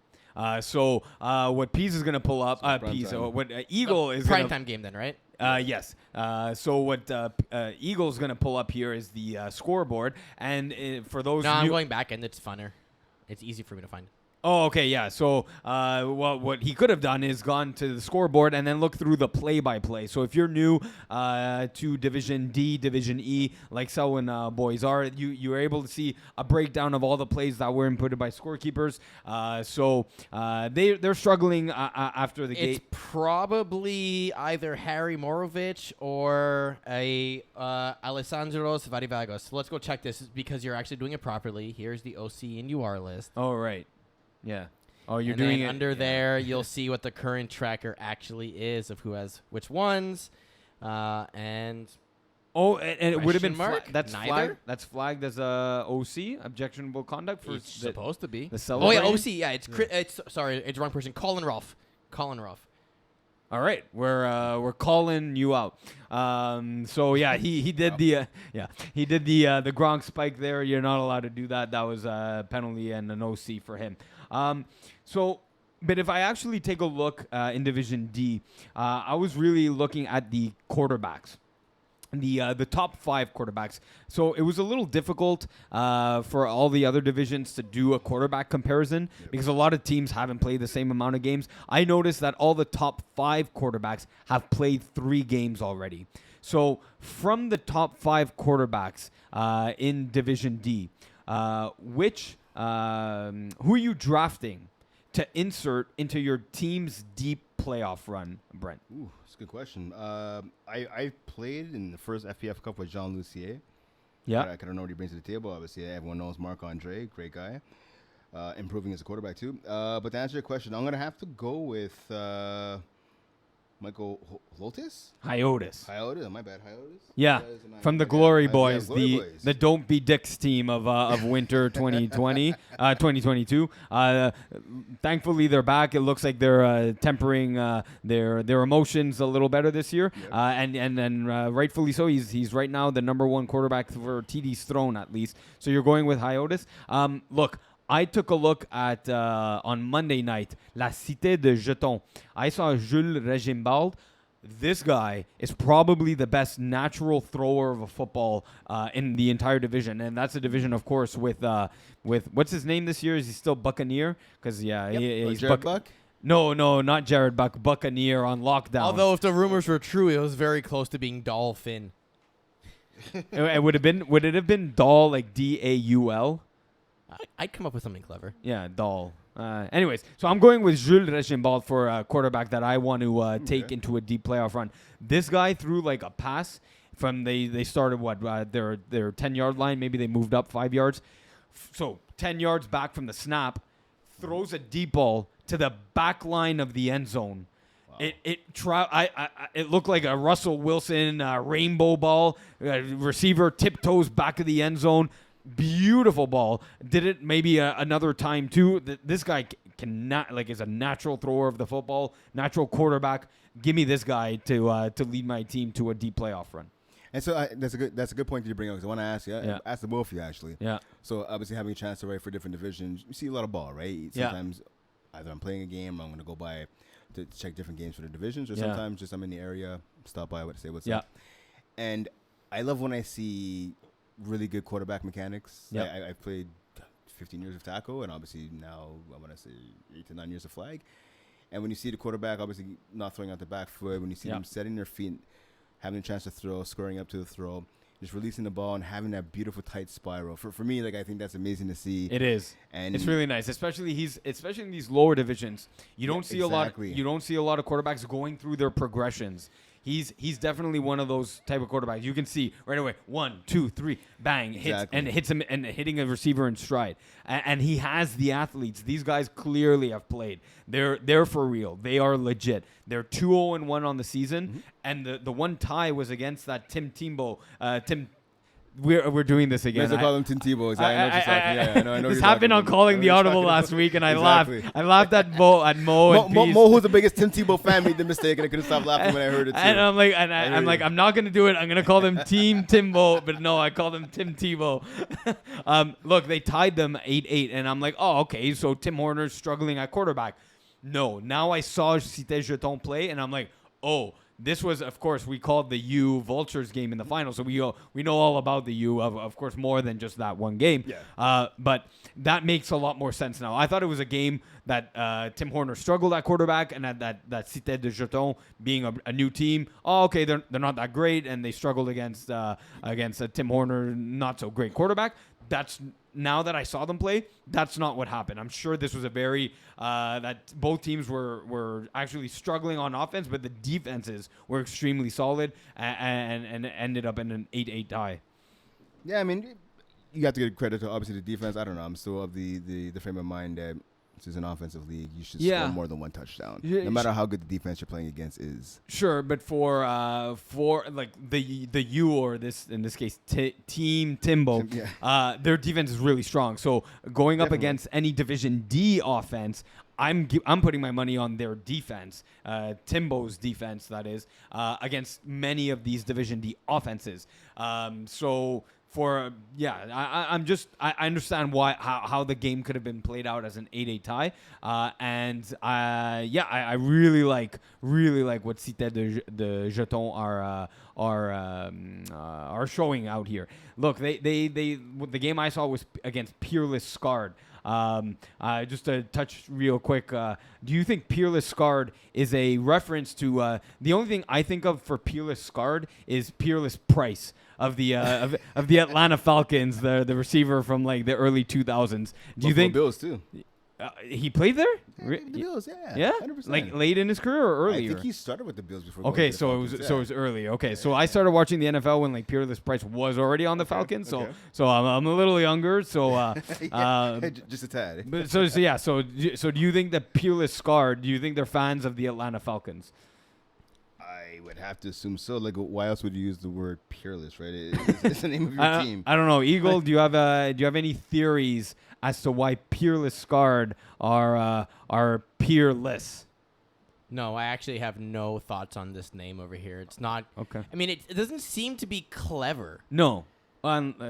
So what Pease is gonna pull up? What Eagle is prime time game then, right? Yes. So what Eagle's going to pull up here is the scoreboard. And for those I'm going back, and it's funner. It's easy for me to find. Oh, okay, yeah. So, what he could have done is gone to the scoreboard and then look through the play-by-play. So, if you're new to Division D, Division E, like Selwyn boys are, you are able to see a breakdown of all the plays that were inputted by scorekeepers. They're struggling after the game. It's probably either Harry Morovich or a Alessandros Varivagos. So let's go check this because you're actually doing it properly. Here's the OC and UR list. Oh, right. Yeah. Oh, you're and doing then it under there. You'll see what the current tracker actually is of who has which ones, and it would have been mark? that's Neither? flagged. That's flagged as a OC, objectionable conduct for it's supposed to be. the Oh celebrating. yeah, OC. Yeah, it's sorry, it's the wrong person. Colin Ruff. All right, we're calling you out. So yeah, he did the Gronk spike there. You're not allowed to do that. That was a penalty and an OC for him. But if I actually take a look in Division D, I was really looking at the quarterbacks. The top 5 quarterbacks. So it was a little difficult for all the other divisions to do a quarterback comparison because a lot of teams haven't played the same amount of games. I noticed that all the top 5 quarterbacks have played 3 games already. So from the top 5 quarterbacks in Division D, who are you drafting to insert into your team's deep playoff run, Brent? Ooh, that's a good question. I played in the first FPF Cup with Jean Lucier. Yeah. I don't know what he brings to the table. Obviously, everyone knows Marc-Andre, great guy. Improving as a quarterback, too. But to answer your question, I'm going to have to go with Michael Holtis? Hyotis. My bad, Hyotis? Yeah, from the Glory Boys, Glory Boys. the Don't Be Dicks team of winter 2022. Thankfully, they're back. It looks like they're tempering their emotions a little better this year, and rightfully so. He's right now the number 1 quarterback for TD's throne, at least. So you're going with Hyotis. Look, I took a look at, on Monday night, La Cité de Jetons. I saw Jules Regimbald. This guy is probably the best natural thrower of a football in the entire division. And that's a division, of course, with what's his name this year? Is he still Buccaneer? Because, he's Jared Buck? No, not Jared Buck. Buccaneer on lockdown. Although if the rumors were true, it was very close to being Dolphin. Would it have been Dahl, like Daul? I'd come up with something clever. Yeah, Dahl. Anyways, so I'm going with Jules Regimbald for a quarterback that I want to take into a deep playoff run. This guy threw like a pass from they started their 10-yard line. Maybe they moved up 5 yards. So 10 yards back from the snap, throws a deep ball to the back line of the end zone. Wow. It looked like a Russell Wilson rainbow ball. Receiver tiptoes back of the end zone. Beautiful ball. Did it maybe another time too. This guy is a natural thrower of the football, natural quarterback. Give me this guy to lead my team to a deep playoff run. And so that's a good point that you bring up, because I want to ask you, ask the both of you actually. Yeah. So obviously having a chance to write for different divisions, you see a lot of ball, right? Sometimes either I'm playing a game, or I'm going to go by to check different games for the divisions, or sometimes just I'm in the area, stop by, say what's up. And I love when I see really good quarterback mechanics. Yeah. I've played 15 years of tackle, and obviously now I want to say 8 to 9 years of flag. And when you see the quarterback obviously not throwing out the back foot, when you see them setting their feet, having a chance to throw, squaring up to the throw, just releasing the ball and having that beautiful tight spiral. For me, like, I think that's amazing to see. It is. And it's really nice, especially in these lower divisions. You don't see a lot of quarterbacks going through their progressions. He's definitely one of those type of quarterbacks. You can see right away, 1, 2, 3, bang, hits him and hitting a receiver in stride. And he has the athletes. These guys clearly have played. They're for real. They are legit. They're 2-0-1 on the season, and the one tie was against that Tim Tebow. We're doing this again. I call him Tim Tebow. I know this happened on Calling the Audible last week, and I laughed. I laughed at Mo and Mo, who's the biggest Tim Tebow fan, made the mistake, and I couldn't stop laughing when I heard it too. And I'm like, I'm not gonna do it. I'm gonna call them Team Timbo, but no, I call them Tim Tebow. Look, they tied them 8-8, and I'm like, oh, okay, so Tim Horner's struggling at quarterback. No, now I saw Cité Jeton play, and I'm like, oh. This was, of course, we called the U Vultures game in the final, so we know all about the U, of course, more than just that one game. Yeah. But that makes a lot more sense now. I thought it was a game that Tim Horner struggled at quarterback, and that Cité de Jeton being a new team. Oh, okay, they're not that great, and they struggled against a Tim Horner not so great quarterback. That's now that I saw them play, that's not what happened. I'm sure this was a very that both teams were actually struggling on offense, but the defenses were extremely solid and ended up in an 8-8 tie. Yeah, I mean, you have to give credit to obviously the defense. I don't know. I'm still of the frame of mind that this is an offensive league. You should score more than one touchdown, no matter how good the defense you're playing against is. Sure, but for like the U, or this in this case Team Timbo, their defense is really strong. So going up against any Division D offense, I'm putting my money on their defense, Timbo's defense, that is, against many of these Division D offenses. I understand how the game could have been played out as an 8-8 tie, I really like what Cité de Jeton are showing out here. Look, the game I saw was against Peerless Scarred. Just to touch real quick, do you think Peerless Scarred is a reference to the only thing I think of for Peerless Scarred is Peerless Price of the of the Atlanta Falcons, the receiver from like the early 2000s. Do you think Bills too? He played there? The Bills, yeah, 100%. Like late in his career or earlier? I think he started with the Bills before. Okay, so it was early. Okay, so I started watching the NFL when like Peerless Price was already on the Falcons. So I'm a little younger. So just a tad. But so do you think that Peerless Scarred? Do you think they're fans of the Atlanta Falcons? I would have to assume so. Like, why else would you use the word peerless, right? It's the name of your team. I don't know, Eagle. Do you have any theories as to why Peerless Scarred are peerless? No, I actually have no thoughts on this name over here. It's not okay. I mean, it doesn't seem to be clever. No.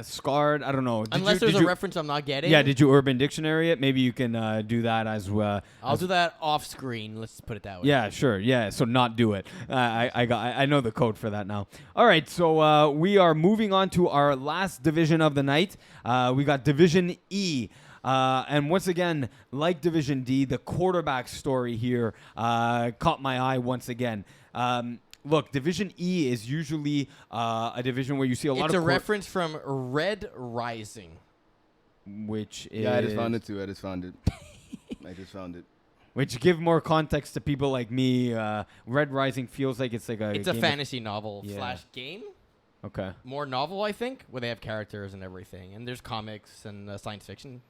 Scarred, I don't know. Unless there's a reference I'm not getting. Yeah, did you Urban Dictionary it? Maybe you can do that as well. I'll do that off screen. Let's put it that way. Yeah, sure. Yeah, so not do it. I know the code for that now. All right, so we are moving on to our last division of the night. We got Division E. And once again, like Division D, the quarterback story here caught my eye once again. Look, Division E is usually a division where you see a lot of... It's a reference from Red Rising. Which is... Yeah, I just found it too. I just found it. Which, give more context to people like me, Red Rising feels like it's like a... It's a fantasy novel / game. Okay. More novel, I think, where they have characters and everything. And there's comics and science fiction.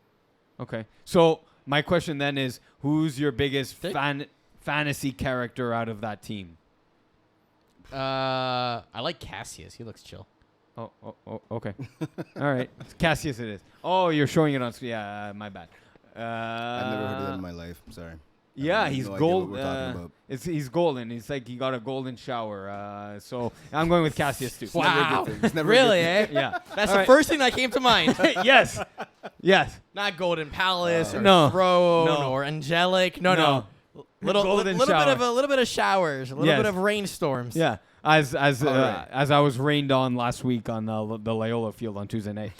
Okay. So, my question then is, who's your biggest fantasy character out of that team? I like Cassius. He looks chill. Oh, okay. All right. Cassius it is. Oh, you're showing it on screen. Yeah, my bad. I've never heard of that in my life. I'm sorry. Yeah, have he's no idea gold. what we're talking about. He's golden. It's like he got a golden shower. So I'm going with Cassius too. Wow. It's never a Really, good eh? Yeah. That's All the right. first thing that came to mind. Yes. Yes. Not Golden Palace or No. Throne No. or Angelic. No. No. Golden little shower. bit of showers, a little Yes. bit of rainstorms. Yeah. As right. as I was rained on last week on the Loyola field on Tuesday night.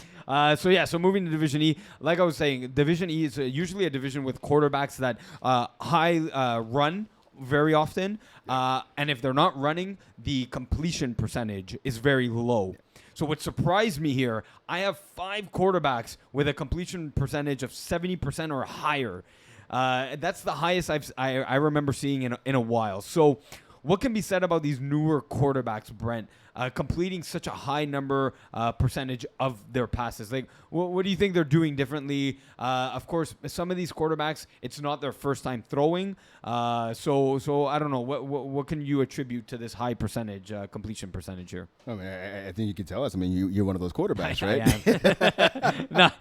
So moving to Division E, like I was saying, Division E is usually a division with quarterbacks that high run very often, and if they're not running, the completion percentage is very low. So what surprised me here, I have 5 quarterbacks with a completion percentage of 70% or higher. That's the highest I remember seeing in a while. So what can be said about these newer quarterbacks, Brent, completing such a high number percentage of their passes? Like, what do you think they're doing differently? Of course, some of these quarterbacks, it's not their first time throwing. So I don't know. What can you attribute to this high percentage completion percentage here? I mean, I think you can tell us. I mean, you're one of those quarterbacks, right? I am. No,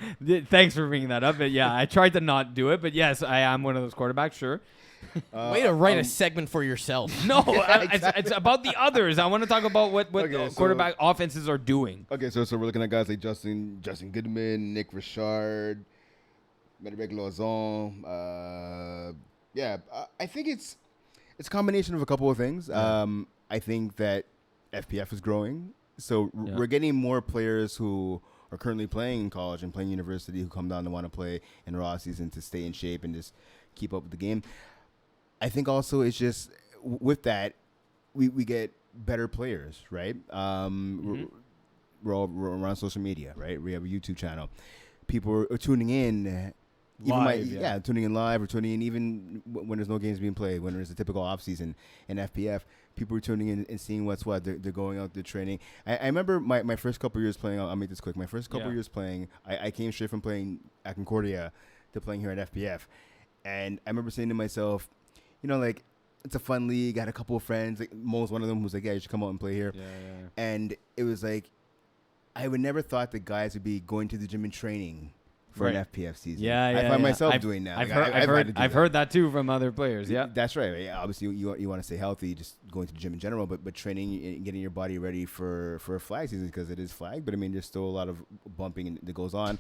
thanks for bringing that up. But yeah, I tried to not do it. But yes, I am one of those quarterbacks, sure. Way to write a segment for yourself. No, it's about the others. I want to talk about what Okay, the so- quarterback offenses are doing. Okay, so we're looking at guys like Justin Goodman, Nick Richard, Mederic Lauzon. I think it's a combination of a couple of things. I think that FPF is growing, so we're getting more players who are currently playing in college and playing university who come down and want to play in the off season to stay in shape and just keep up with the game. I think also it's just with that we get better players, right? We're on social media, right? We have a YouTube channel. People are tuning in. Tuning in live or tuning in even when there's no games being played, when there's a typical off season in FPF. People are tuning in and seeing what's what. They're going out, they're training. I remember my first couple years playing. I'll make this quick. My first couple years playing, I came straight from playing at Concordia to playing here at FPF. And I remember saying to myself, like, it's a fun league. I had a couple of friends. Like, Mo's one of them was like, yeah, you should come out and play here. Yeah. And it was like, I would never thought that guys would be going to the gym and training for an FPF season. I find myself doing that. I've heard that too from other players. Yeah, that's right. Yeah, obviously, you want to stay healthy, just going to the gym in general, but training and getting your body ready for a flag season, because it is flag. But I mean, there's still a lot of bumping that goes on,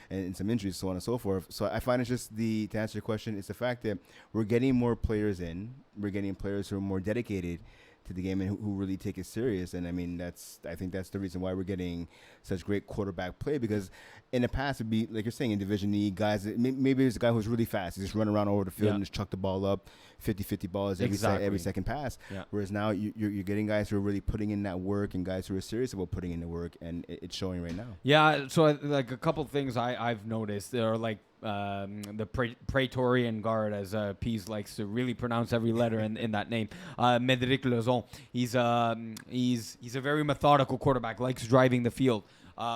and some injuries, so on and so forth. So I find it's just to answer your question, it's the fact that we're getting more players in. We're getting players who are more dedicated to the game and who really take it serious. And I mean, I think that's the reason why we're getting such great quarterback play, because in the past it'd be like you're saying in Division E, guys, maybe there's a guy who's really fast. He just run around all over the field and just chuck the ball up, 50-50 balls every second pass. Yeah. Whereas now you're getting guys who are really putting in that work and guys who are serious about putting in the work, and it's showing right now. Yeah, so like a couple things I've noticed, there are like the Praetorian Guard, as Pease likes to really pronounce every letter in that name. Mederic Lauzon. He's a very methodical quarterback, likes driving the field.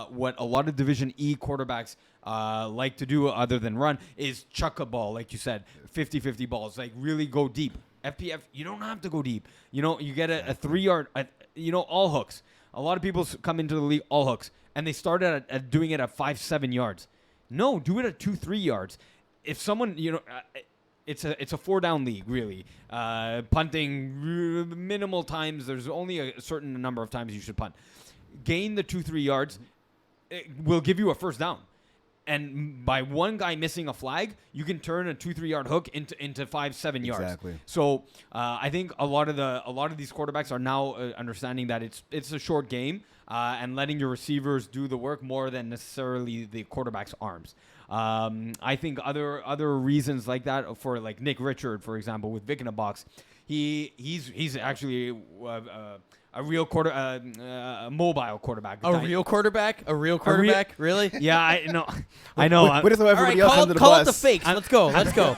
What a lot of Division E quarterbacks like to do other than run is chuck a ball, like you said, 50-50 balls, like really go deep. FPF, you don't have to go deep. You get a 3-yard, all hooks. A lot of people come into the league all hooks, and they started at doing it at 5-7 yards. No, do it at 2-3 yards. If someone, it's a 4-down league, really. Punting minimal times. There's only a certain number of times you should punt. Gain the 2-3 yards. It will give you a first down. And by one guy missing a flag, you can turn a 2-3 yard hook into 5-7 yards. Exactly. So I think a lot of these quarterbacks are now understanding that it's a short game and letting your receivers do the work more than necessarily the quarterback's arms. I think other reasons like that for like Nick Richard, for example, with Vic in a box, he's actually a real mobile quarterback. A real quarterback? Really? Yeah, I know. I know. What if everybody else under the call bus? it the fakes. Let's go.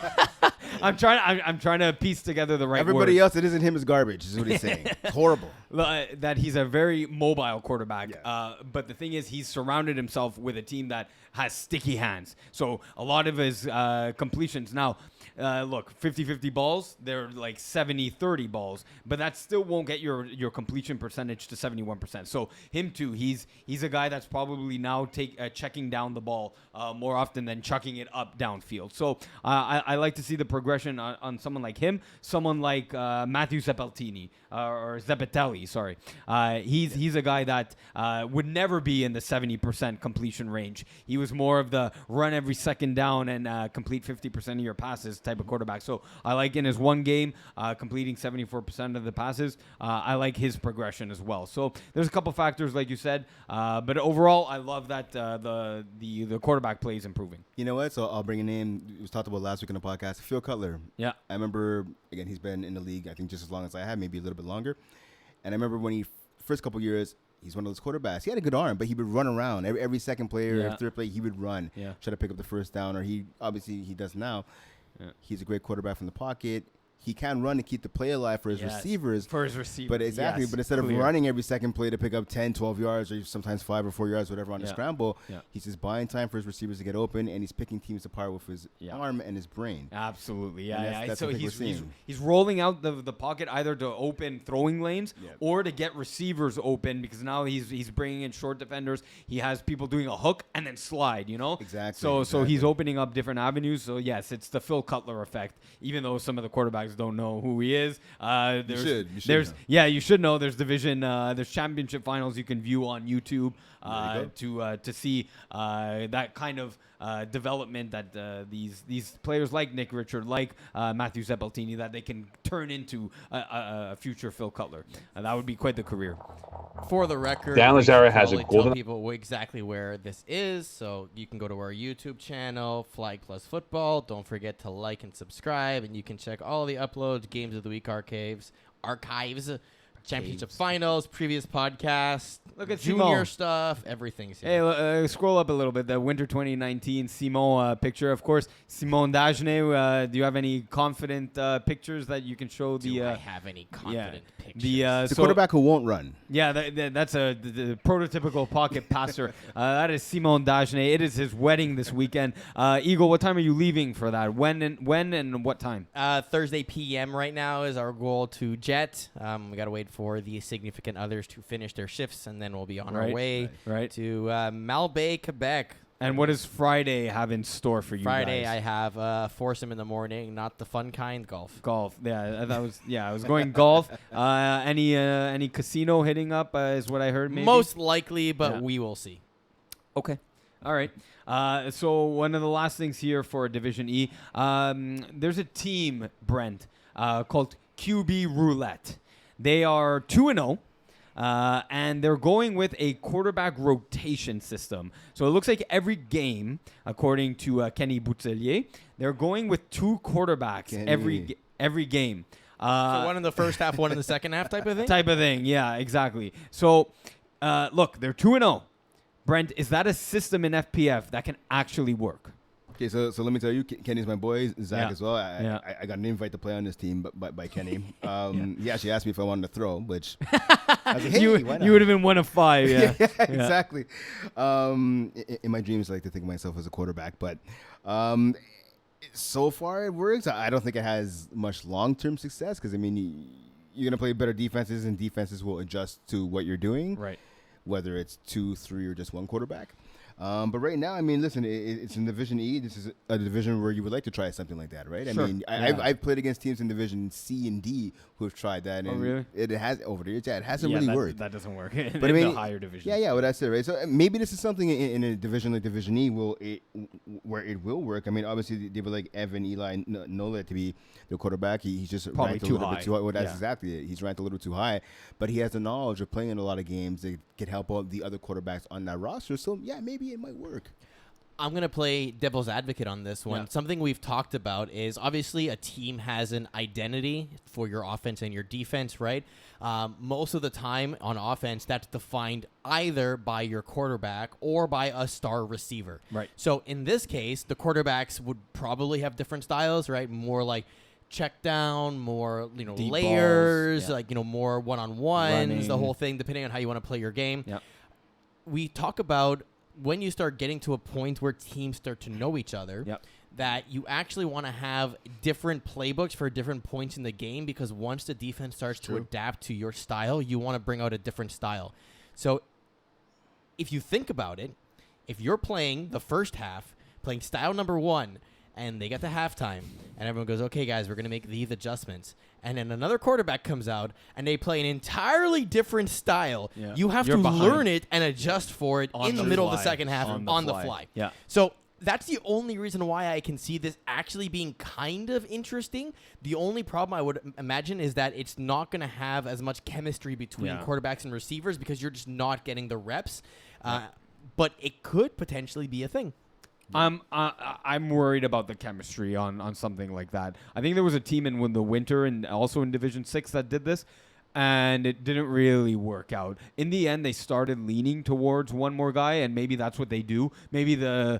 I'm trying to piece together the right Everybody words. else that isn't him is garbage, is what he's saying. It's horrible. That he's a very mobile quarterback. Yes. But the thing is, he's surrounded himself with a team that has sticky hands. So a lot of his completions now, look, 50-50 balls, they're like 70-30 balls, but that still won't get your completion percentage to 71%. So him too, he's a guy that's probably now checking down the ball more often than chucking it up downfield. So I like to see the progression on someone like him, someone like Matthew Zeppeltini or Zeppeltelli, sorry. He's a guy that would never be in the 70% completion range. He was more of the run every second down and complete 50% of your passes type of quarterback. So I like in his one game completing 74% of the passes. I like his progression as well. So there's a couple factors like you said, but overall I love that the quarterback play is improving. You know what? So I'll bring a name. It was talked about last week on the podcast. Phil Cutler. Yeah. I remember, again, he's been in the league, I think, just as long as I have, maybe a little bit longer. And I remember when he first couple years, he's one of those quarterbacks. He had a good arm, but he would run around. Every second player, every third play, he would run, try to pick up the first down, or he does now. Yeah. He's a great quarterback from the pocket. He can run to keep the play alive for his receivers. For his receivers, but exactly. But instead of running every second play to pick up 10, 12 yards, or sometimes 5 or 4 yards, whatever, on a scramble, he's just buying time for his receivers to get open, and he's picking teams apart with his arm and his brain. Absolutely, That's so what he's rolling out the pocket either to open throwing lanes or to get receivers open, because now he's bringing in short defenders. He has people doing a hook and then slide, Exactly. So he's opening up different avenues. So yes, it's the Phil Cutler effect. Even though some of the quarterbacks don't know who he is, you should you should know. There's there's championship finals you can view on YouTube to see that kind of development that these players like Nick Richard, like Matthew Zeppeltini, that they can turn into a future Phil Cutler. That would be quite the career. For the record, Dan Lazara has a tell golden. people exactly where this is, so you can go to our YouTube channel, Flag Plus Football. Don't forget to like and subscribe, and you can check all the uploads, Games of the Week archives, championship finals, previous podcasts, Look at junior Simon. stuff, everything's here. Hey, scroll up a little bit. The Winter 2019 Simon picture, of course. Simon Dagenet. Do you have any confident pictures that you can show? Do I have any confident pictures? The quarterback who won't run. Yeah, that's the prototypical pocket passer. That is Simon Dagenet. It is his wedding this weekend. Eagle, what time are you leaving for that? When and what time? Thursday p.m. right now is our goal to jet. We got to wait for the significant others to finish their shifts, and then we'll be on our way to Malbay, Quebec. And what does Friday have in store for you Friday, guys? I have foursome in the morning, not the fun kind, golf. Golf, yeah, I was going golf. Any casino hitting up is what I heard. Maybe Most likely, but we will see. Okay, all right. So one of the last things here for Division E, there's a team, Brent, called QB Roulette. They are 2-0. And they're going with a quarterback rotation system. So it looks like every game, according to Kenny Boutelier, they're going with 2 quarterbacks every game. So one in the first half, one in the second half type of thing? Type of thing, yeah, exactly. So, look, they're 2-0. Brent, is that a system in FPF that can actually work? Okay, so let me tell you, Kenny's my boy, Zach as well. I got an invite to play on this team by Kenny. He actually asked me if I wanted to throw, which I was like, hey, why not? You would have been 1 of 5, yeah. Exactly. In my dreams, I like to think of myself as a quarterback, but so far it works. I don't think it has much long-term success because, I mean, you're going to play better defenses, and defenses will adjust to what you're doing, right? Whether it's 2, 3, or just one quarterback. But right now, I mean, listen, it's in Division E. This is a division where you would like to try something like that, right? Sure. I mean, I've played against teams in Division C and D who have tried that. And really? It has, over the years, it hasn't really worked. That doesn't work in But I mean, the higher division. Yeah, well, that's it, right? So maybe this is something in a division like Division E where it will work. I mean, obviously, they would like Evan Eli Nola to be the quarterback. He's just probably ranked too a little high. bit too high. Well, that's exactly it. He's ranked a little too high. But he has the knowledge of playing in a lot of games that can help out the other quarterbacks on that roster. So, yeah, maybe it might work. I'm going to play devil's advocate on this one. Yeah. Something we've talked about is obviously a team has an identity for your offense and your defense, right? Most of the time on offense, that's defined either by your quarterback or by a star receiver. Right. So in this case, the quarterbacks would probably have different styles, right? More like check down, more, Deep layers, balls, more one-on-ones, Running. the whole thing, depending on how you want to play your game. Yeah. We talk about when you start getting to a point where teams start to know each other, that you actually want to have different playbooks for different points in the game, because once the defense starts to adapt to your style, you want to bring out a different style. So if you think about it, if you're playing the first half, playing style number 1, and they get to halftime, and everyone goes, okay, guys, we're going to make these adjustments. And then another quarterback comes out, and they play an entirely different style. Yeah. You have You're to behind. learn it and adjust for it On in the the middle of the fly. second half On the the fly. fly. Yeah. So that's the only reason why I can see this actually being kind of interesting. The only problem I would imagine is that it's not going to have as much chemistry between quarterbacks and receivers, because you're just not getting the reps. But it could potentially be a thing. I'm worried about the chemistry on something like that. I think there was a team in the winter and also in Division 6 that did this, and it didn't really work out. In the end, they started leaning towards one more guy, and maybe that's what they do. Maybe the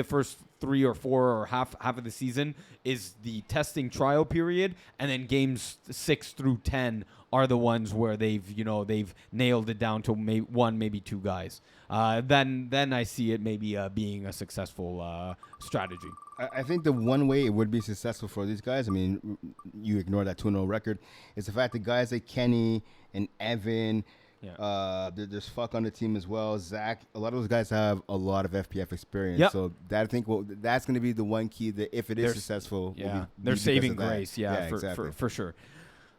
first 3 or 4 or half of the season is the testing trial period, and then games 6 through 10 are the ones where they've nailed it down to one, maybe 2 guys. Then I see it maybe being a successful strategy. I think the one way it would be successful for these guys, I mean, you ignore that 2-0 record, is the fact that guys like Kenny and Evan, there's Fuck on the team as well, Zach, a lot of those guys have a lot of FPF experience. Yep. So that, I think that's going to be the one key that if it is successful, they're saving grace, exactly. for sure.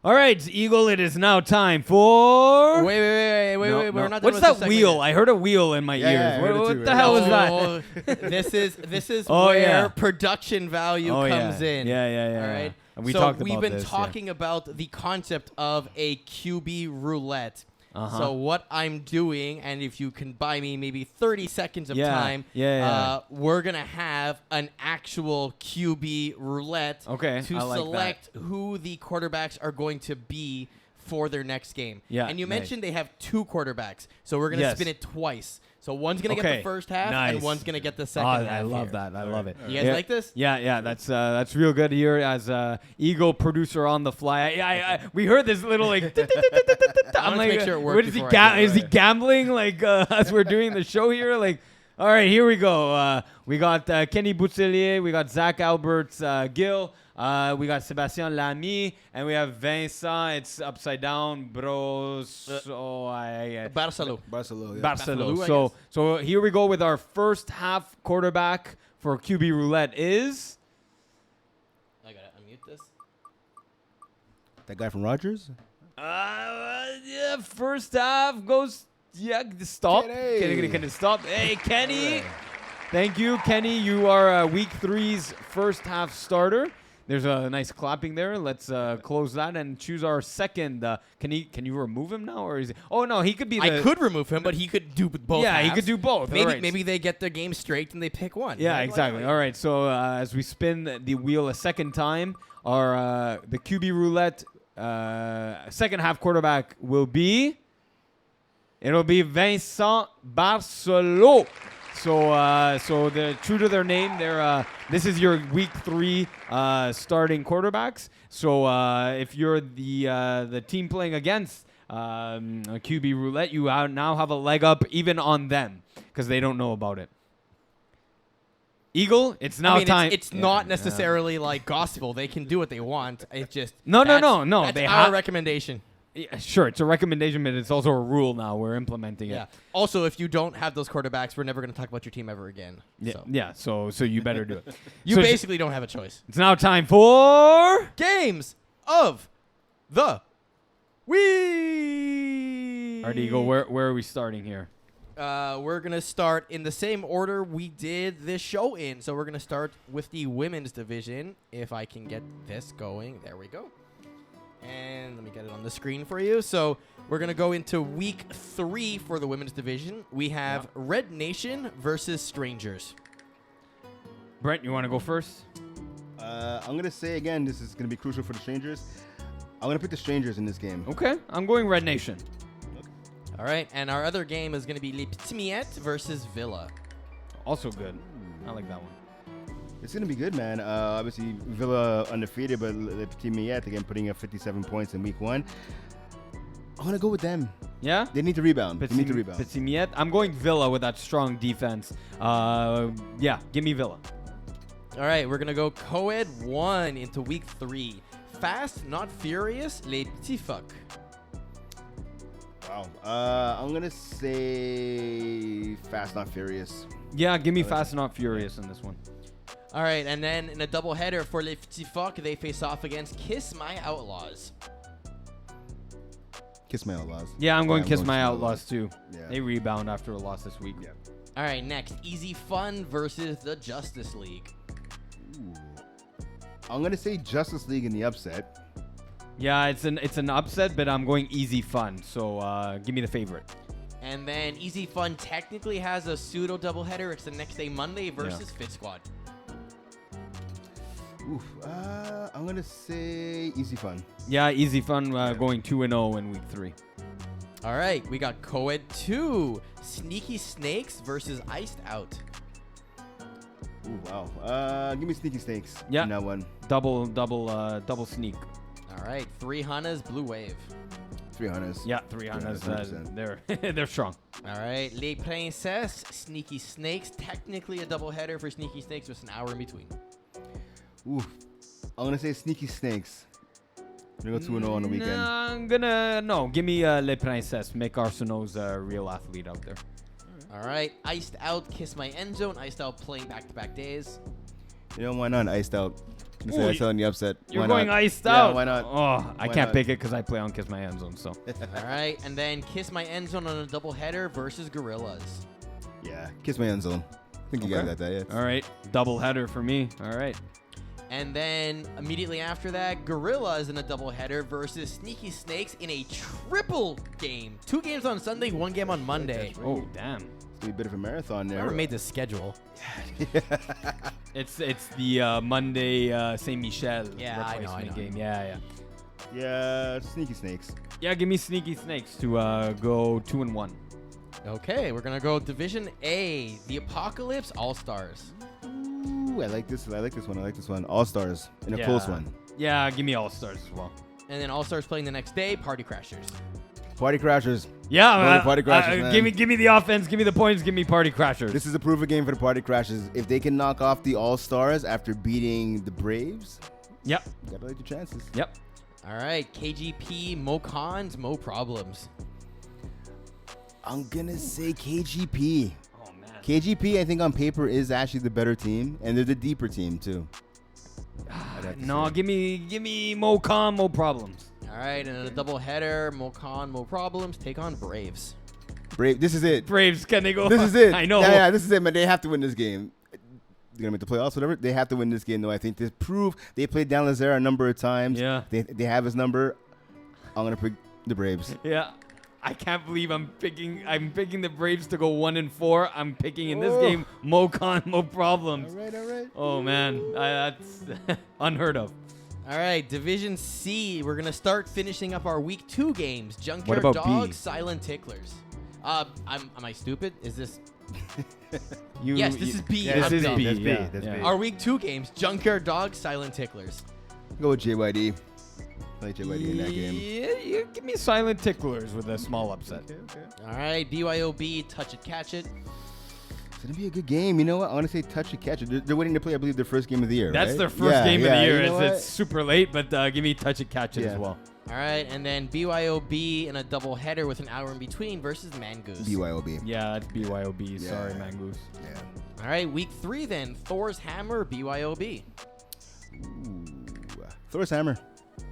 All right, Eagle, it is now time for... Wait. We're not done What's with that this wheel? segment yet. I heard a wheel in my Yeah, I ears. heard it What too, the hell is that? Oh, this is where production value comes in. Yeah. All right. And we so talked we've about been this, talking about the concept of a QB roulette. Uh-huh. So what I'm doing, and if you can buy me maybe 30 seconds of time, we're going to have an actual QB roulette to select who the quarterbacks are going to be for their next game. Yeah, and you mentioned they have 2 quarterbacks, so we're going to spin it twice. So one's going to get the first half, and one's going to get the second half. I love that. I love it. You guys like this? Yeah. That's real good here as Eagle producer on the fly. We heard this little like. I'm like, make sure it works what is he? Is he gambling like as we're doing the show here? Like, all right, here we go. We got Kenny Boutillier, we got Zach Alberts, Gil. We got Sebastien Lamy, and we have Vincent. It's upside down, bros. Barcelona. So here we go with our first half quarterback for QB roulette is. I gotta unmute this. That guy from Rogers? First half goes. Yeah, stop. Can it stop? Hey, Kenny. Thank you, Kenny. You are week 3's first half starter. There's a nice clapping there. Let's close that and choose our second. Can you remove him now, or is he? Oh no, he could be. I could remove him, but he could do both. Yeah, halves. he could do both. Maybe they get their game straight and they pick one. Yeah, right? exactly. All right. So as we spin the wheel a second time, our the QB roulette second half quarterback will be. It'll be Vincent Barcelona. So they're true to their name. This is your week 3 starting quarterbacks. So if you're the team playing against QB roulette, you now have a leg up even on them because they don't know about it. Eagle, it's now time. It's not necessarily like gospel. They can do what they want. It's just no. That's They our recommendation. Yeah, sure, it's a recommendation, but it's also a rule now. We're implementing it. Yeah. Also, if you don't have those quarterbacks, we're never going to talk about your team ever again. Yeah. So you better do it. You basically don't have a choice. It's now time for games of the week. All right, Eagle. Where are we starting here? We're going to start in the same order we did this show in. So we're going to start with the women's division. If I can get this going. There we go. And let me get it on the screen for you. So we're going to go into week 3 for the women's division. We have Red Nation versus Strangers. Brent, you want to go first? I'm going to say again, this is going to be crucial for the Strangers. I'm going to pick the Strangers in this game. Okay, I'm going Red Nation. Okay. All right, and our other game is going to be Les Petits Miettes versus Villa. Also good. I like that one. It's going to be good, man. Obviously, Villa undefeated, but the Petits Miettes, again, putting up 57 points in week 1. I'm going to go with them. Yeah? They need to rebound. Petits Miettes. I'm going Villa with that strong defense. Yeah, give me Villa. All right, we're going to go co-ed 1 into week 3. Fast, not furious, les petits fuck. Wow. I'm gonna say Fast Not Furious. Yeah, give me Fast and Not Furious in this one. All right, and then in a doubleheader for les petits fuck, they face off against Kiss My Outlaws. Kiss My Outlaws. Yeah, I'm going I'm Kiss going My Kiss My Outlaws too. Yeah. They rebound after a loss this week. Yeah. All right, next, Easy Fun versus the Justice League. Ooh. I'm gonna say Justice League in the upset. Yeah, it's an upset, but I'm going Easy Fun. So give me the favorite. And then Easy Fun technically has a pseudo doubleheader. It's the next day, Monday versus Fit Squad. Oof. I'm gonna say Easy Fun. Yeah, Easy Fun going 2-0 in week 3. All right, we got Co-ed 2, Sneaky Snakes versus Iced Out. Ooh, wow. Give me Sneaky Snakes. Yeah. In that one. Double sneak. All right, 3 Hunas, Blue Wave. 300s. Yeah, 300s. 100%. They're strong. All right, Les Princesses, Sneaky Snakes. Technically a doubleheader for Sneaky Snakes with an hour in between. Ooh. I'm gonna say Sneaky Snakes. I'm gonna go 2-0 on the weekend. No. Give me Les Princesses. Make Arsenault's a real athlete out there. All right, Iced Out, Kiss My End Zone. Iced Out playing back-to-back days. You know, why not? Iced Out. I'm gonna say Ooh, Iced Out in the upset. You're Why going not? Iced Yeah, Out. why not? Oh, I Why can't not? pick it because I play on Kiss My End Zone. So All right, and then Kiss My End Zone on a doubleheader versus Gorillas. Yeah. Kiss My End Zone. I think you guys got that, yeah. all right, double header for me. All right. And then immediately after that, Gorillas in a doubleheader versus Sneaky Snakes in a triple game. 2 games on Sunday, 1 game on Monday. Oh damn. It's gonna be a bit of a marathon there. Whoever made this schedule. It's the Monday Saint Michel Yeah, I know, replacement I know. game. Yeah. Yeah, Sneaky Snakes. Yeah, give me Sneaky Snakes to go 2-1. Okay, we're going to go Division A, the Apocalypse All-Stars. Ooh, I like this one. All Stars in a close one. Yeah, give me All Stars as well. And then All-Stars playing the next day, Party Crashers. Party Crashers. Yeah, Party Crashers, man. give me the offense, give me the points, give me Party Crashers. This is a proof of game for the Party Crashers. If they can knock off the All Stars after beating the Braves, Yep. you gotta like your chances. Yep. All right, KGP, Mo Cons, Mo Problems. I'm gonna say KGP. Oh man. KGP, I think on paper is actually the better team, and they're the deeper team too. I'd have to No, say. give me Mo Con, Mo Problems. All right, and in a doubleheader, Mo Con, Mo Problems take on Braves. Brave. This is it. Braves, can they go? This is it. I know. Yeah, this is it, man. They have to win this game. They're gonna make the playoffs, whatever. They have to win this game, though. I think to prove they played Dan Lazare a number of times. Yeah. They have his number. I'm gonna pick the Braves. Yeah. I can't believe I'm picking the Braves to go 1-4. I'm picking in this game Mo Con, Mo Problems. All right. Oh man, that's unheard of. All right, Division C. We're gonna start finishing up our Week 2 games. Junkyard about B? Dogs, Silent Ticklers. Am I stupid? Is this? Yes, this is B. This I'm is dumb. B. That's B, Yeah, that's yeah. B. Our Week 2 games: Junkyard Dogs, Silent Ticklers. Go with JYD. I like JYD in that game. Yeah, you give me Silent Ticklers with a small upset. Okay. All right, BYOB, Touch It, Catch It. It's gonna be a good game. You know what? I want to say touch it, catch it. They're waiting to play, I believe, their first game of the year. That's right? their first game of the year. You know It's super late, but give me Touch It, Catch It Yeah. as well. All right, and then BYOB in a doubleheader with an hour in between versus Mangoose. BYOB. Yeah, it's BYOB. Yeah. Sorry, Mangoose. Yeah. All right, Week 3 then: Thor's Hammer, BYOB. Ooh. Thor's Hammer.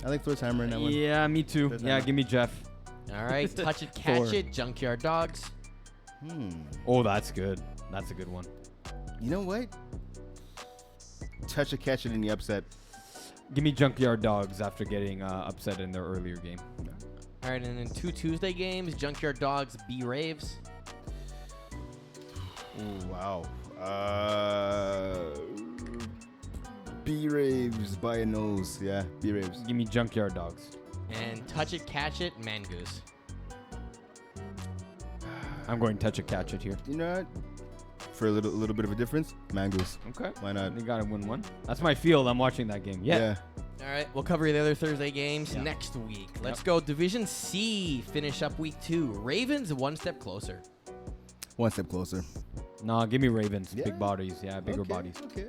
I like Thor's Hammer in that one. Yeah, me too. There's Yeah, that. give me Jeff. All right, Touch It, Catch Thor. It, Junkyard Dogs. Oh, that's good. That's a good one. You know what? Touch it, catch it in the upset. Give me Junkyard Dogs after getting upset in their earlier game. All right, and then 2 Tuesday games: Junkyard Dogs, B Raves. Ooh, wow. B-Raves by a nose. Yeah, B-Raves. Give me Junkyard Dogs. And Touch It, Catch It, Mangoose. I'm going Touch It, Catch It here. You know what? For a little bit of a difference, Mangoose. Okay. Why not? They got to win one. That's my field. I'm watching that game. Yeah. All right, we'll cover the other Thursday games Yeah. next week. Let's go Division C. Finish up Week 2. Ravens one step closer. One step closer. No, give me Ravens. Yeah? Big bodies. Yeah, bigger bodies. Okay.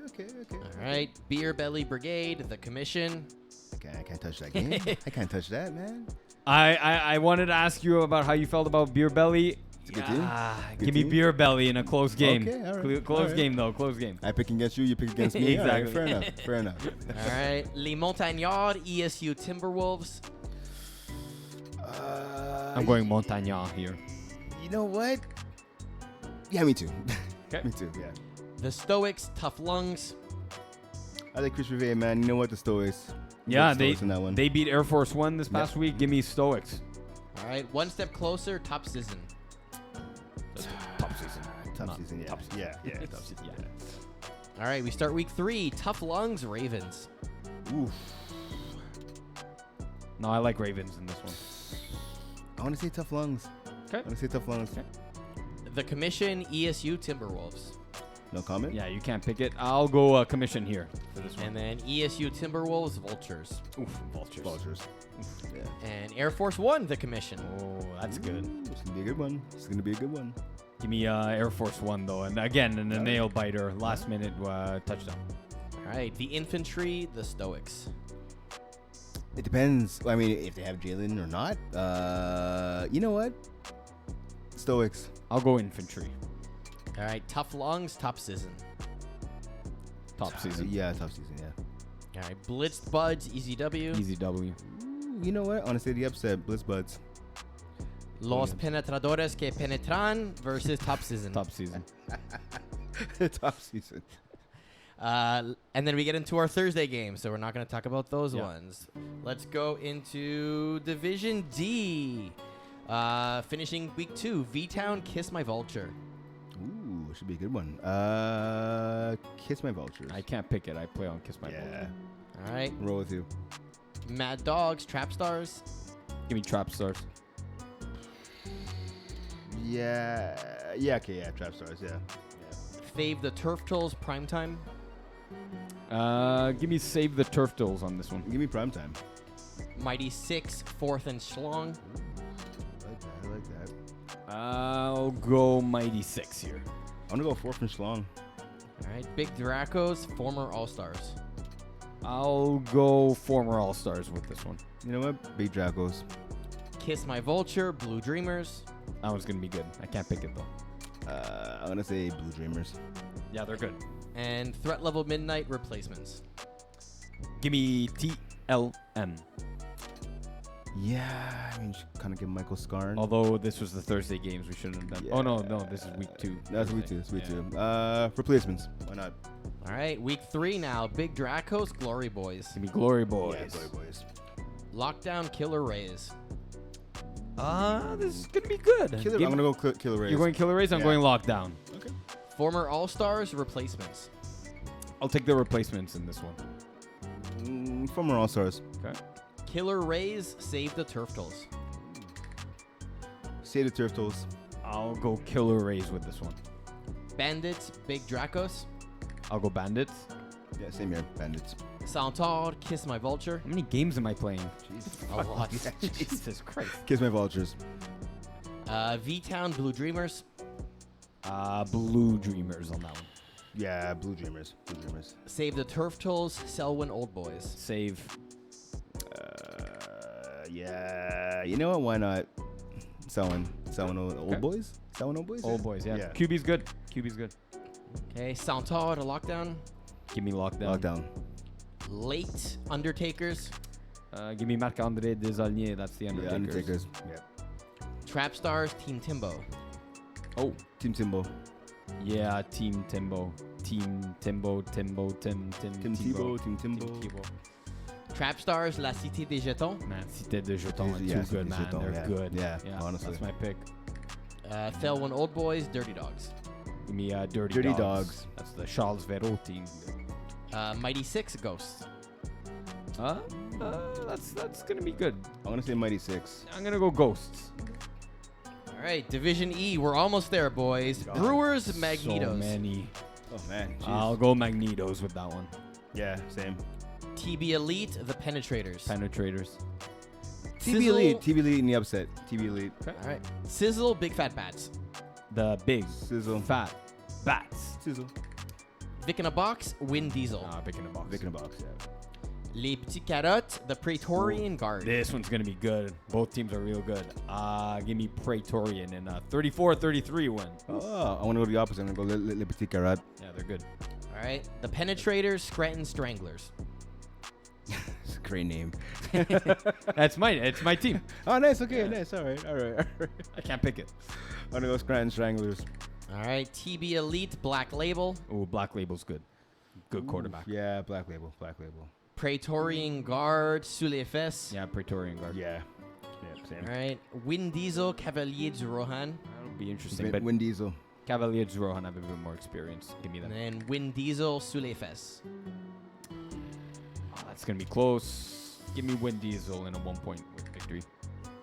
All right, Beer Belly Brigade, the Commission. Okay, I can't touch that game. I can't touch that, man. I wanted to ask you about how you felt about Beer Belly. a good team. Good Give me team. Beer Belly in a close game. Okay, all right, Close all right. game, though. Close game. I pick against you, you pick against me. All right, Exactly. fair enough. All right, Les Montagnards, ESU Timberwolves. I'm going Montagnard here. You know what? Yeah, me too. Okay. Me too, yeah. The Stoics, Tough Lungs. I like Chris Rivet, man. You know what? The Stoics. Yeah, The Stoics in that one. they beat Air Force One this past week. Give me Stoics. All right, One Step Closer, Top Season. Top season. Tough Not season, yeah. top season. Yeah. Top season, yeah. All right, we start week 3, Tough Lungs, Ravens. Oof. No, I like Ravens in this one. I want to say tough lungs. Okay. I want to say tough lungs. Okay. The Commission, ESU Timberwolves. No comment? Yeah, you can't pick it. I'll go Commission here for this one. And then ESU Timberwolves, Vultures. Oof, Vultures. Vultures. Yeah. And Air Force One, the Commission. Oh, that's good. It's going to be a good one. It's going to be a good one. Give me Air Force One, though. And again, in a Alright. nail biter, last minute touchdown. All right, the Infantry, the Stoics. It depends. I mean, if they have Jalen or not. You know what? Stoics. I'll go Infantry. All right, Tough Lungs, Top Season. Top season. Yeah, tough season, yeah. All right, Blitzed Buds, EZW. Easy W. Ooh, you know what? I want to say the upset. Blitz Buds. Los Penetradores que Penetran versus Top Season. Top season. Top season. And then we get into our Thursday game, so we're not going to talk about those Yeah. ones. Let's go into Division D. Finishing week 2, V-Town, Kiss My Vulture. Ooh, should be a good one. Kiss My Vultures. I can't pick it. I play on Kiss My Yeah. Vulture. All right, Roll with you. Mad Dogs, Trap Stars. Give me Trap Stars. Yeah. Yeah, okay, yeah. Trap Stars, yeah. Fave the Turf Trolls, Primetime. Give me Save the Turf Dolls on this one. Give me prime time. Mighty 6, 4th and Schlong. I like that. I'll go Mighty 6 here. I'm going to go 4th and Schlong. All right, Big Dracos, former All-Stars. I'll go former All-Stars with this one. You know what? Big Dracos. Kiss My Vulture, Blue Dreamers. That one's going to be good. I can't pick it, though. I'm going to say Blue Dreamers. Yeah, they're good. And Threat Level Midnight, Replacements. Give me TLM. Yeah, I mean, kind of give Michael Scarn. Although this was the Thursday games, we shouldn't have done. Yeah. Oh, no, this is week 2. That's week 2. It's week 2. Replacements. Why not? All right, week 3 now. Big Dracos, Glory Boys. Give me Glory Boys. Yeah, Glory Boys. Lockdown, Killer Rays. This is going to be good. Killer, I'm going to go Killer Rays. You're going Killer Rays? I'm Yeah. going Lockdown. Okay. Former All-Stars, Replacements. I'll take the replacements in this one. Former All-Stars. Okay. Killer Rays, Save the Turtles. Say the Turtles. I'll go Killer Rays with this one. Bandits, Big Dracos. I'll go Bandits. Yeah, same here. Bandits. Centaur, Kiss My Vulture. How many games am I playing? Jeez. A lot. Jesus Christ. Kiss My Vultures. V-Town, Blue Dreamers. Blue Dreamers on that one. Yeah, Blue Dreamers. Blue Dreamers. Save the Turtles, Selwyn Old Boys. Save. Yeah. You know what? Why not? Selling old Okay. boys? Selling old boys? Old Boys, yeah. Yeah. QB's good. QB's good. Okay, Centaur to Lockdown. Give me Lockdown. Lockdown. Late Undertakers. Give me Marc-André Desaulniers. That's the Yeah, Undertakers. Undertakers. Yeah. Trap Stars, Team Timbo. Oh, Team Timbo. yeah. Team Timbo. Team Timbo. Tim Team Tebow. Team Timbo. Tebow. Trap Stars, La Cité des Jetons. Man, Cité de Jetons are Yeah, too good, Cité man. Jetons, They're yeah. good. Yeah, honestly. That's my pick. Selwyn Old Boys, Dirty Dogs. Give me Dirty, Dirty Dogs. Dogs. That's the Charles Vero team. Mighty 6, Ghosts. That's gonna be good. I want to say Mighty 6. I'm gonna go Ghosts. All right, Division E. We're almost there, boys. God. Brewers, Magnetos. So many. Oh, man. Jeez. I'll go Magnetos with that one. Yeah, same. TB Elite, the Penetrators. Penetrators. TB Elite. TB Elite in the upset. TB Elite. All right. Sizzle, Big Fat Bats. The big, Sizzle. fat Bats. Sizzle. Vic in a Box, Win Diesel. Pick in a box. Vic in a box, yeah. Les Petits Carottes, the Praetorian Guard. This one's going to be good. Both teams are real good. Give me Praetorian in a 34-33 win. Oh, I want to go the opposite. I'm going to go Le Petit Carat. Yeah, they're good. All right. The Penetrators, Scranton Stranglers. It's a great name. It's my team. Oh, nice. Okay, nice. All right. I can't pick it. I'm going to go Scranton Stranglers. All right. TB Elite, Black Label. Oh, Black Label's good. Good quarterback. Yeah, Black Label. Praetorian Guard, Sous les Fesses. Yeah, Praetorian Guard. Yeah, same. All right. Win Diesel, Cavalier du Rohan. That'll be interesting. But Win Diesel. Cavalier du Rohan have a bit more experience. Give me that. And then Win Diesel, Sous les Fesses. Oh, that's going to be close. Give me Win Diesel in a 1-point victory.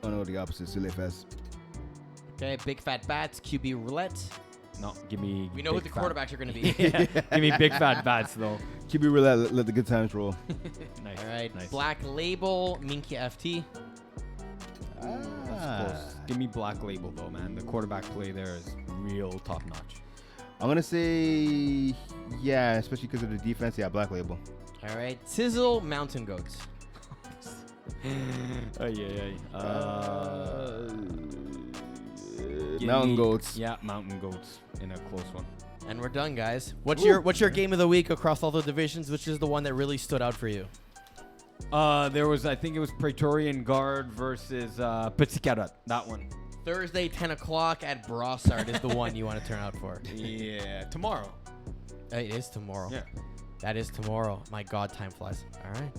Oh, no, the opposite. Sur les fesses. Okay. Big Fat Bats, QB Roulette. No, give me. We know who big the fat- quarterbacks are going to be. Yeah, give me big fat bats though. Keep it real. Let the good times roll. Nice. All right. Nice. Black Label, Minky FT. That's close. Give me Black Label though, man. The quarterback play there is real top notch. I'm going to say, yeah, especially because of the defense. Yeah, Black Label. All right. Sizzle, Mountain Goats. Mountain Goats. Yeah, Mountain Goats in a close one. And we're done, guys. What's your game of the week across all the divisions? Which is the one that really stood out for you? There was, I think it was Praetorian Guard versus Petit Carat. That one. Thursday, 10 o'clock at Brossard is the one you want to turn out for. Yeah, tomorrow. It is tomorrow. Yeah. That is tomorrow. My God, time flies. All right.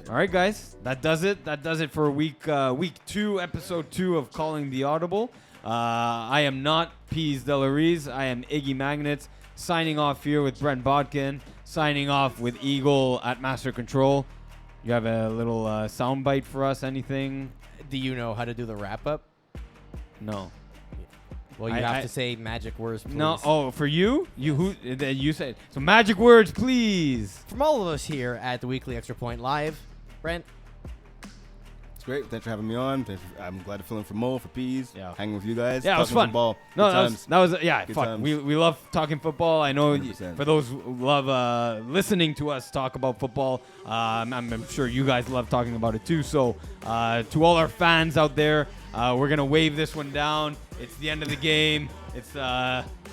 All right, guys. That does it. That does it for week 2, episode 2 of Calling the Audible. I am not Pease Delarize. I am Iggy Magnets. Signing off here with Brent Bodkin. Signing off with Eagle at Master Control. You have a little soundbite for us? Anything? Do you know how to do the wrap up? No. Well, you have to say magic words, please. No. Oh, for you? You said so. Magic words, please. From all of us here at the Weekly Extra Point Live, Brent. It's great. Thanks for having me on. I'm glad to fill in for Mo, for Peas. Yeah. Hanging with you guys. Yeah, it was talking fun. Football. No, Good that was yeah, Good fun. times. We love talking football. I know 100%. for those who love listening to us talk about football, I'm sure you guys love talking about it too. So to all our fans out there, we're gonna wave this one down. It's the end of the game. It's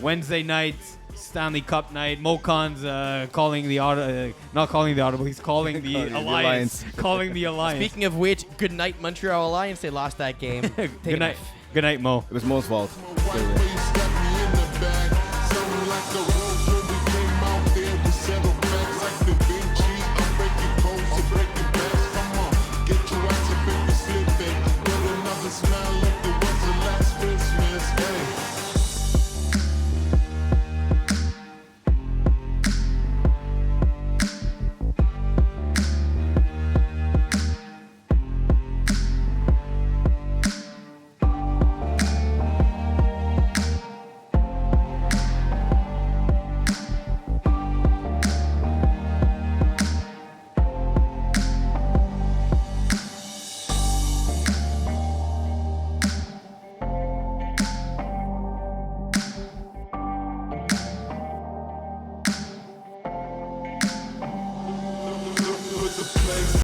Wednesday night, Stanley Cup night. Mocon's calling the not calling the audible. He's calling the alliance. Calling the alliance. Speaking of which, good night, Montreal Alliance. They lost that game. Good night. Good night, Mo. It was Mo's fault. White waist got me in the back, sounding like a Rolls Royce.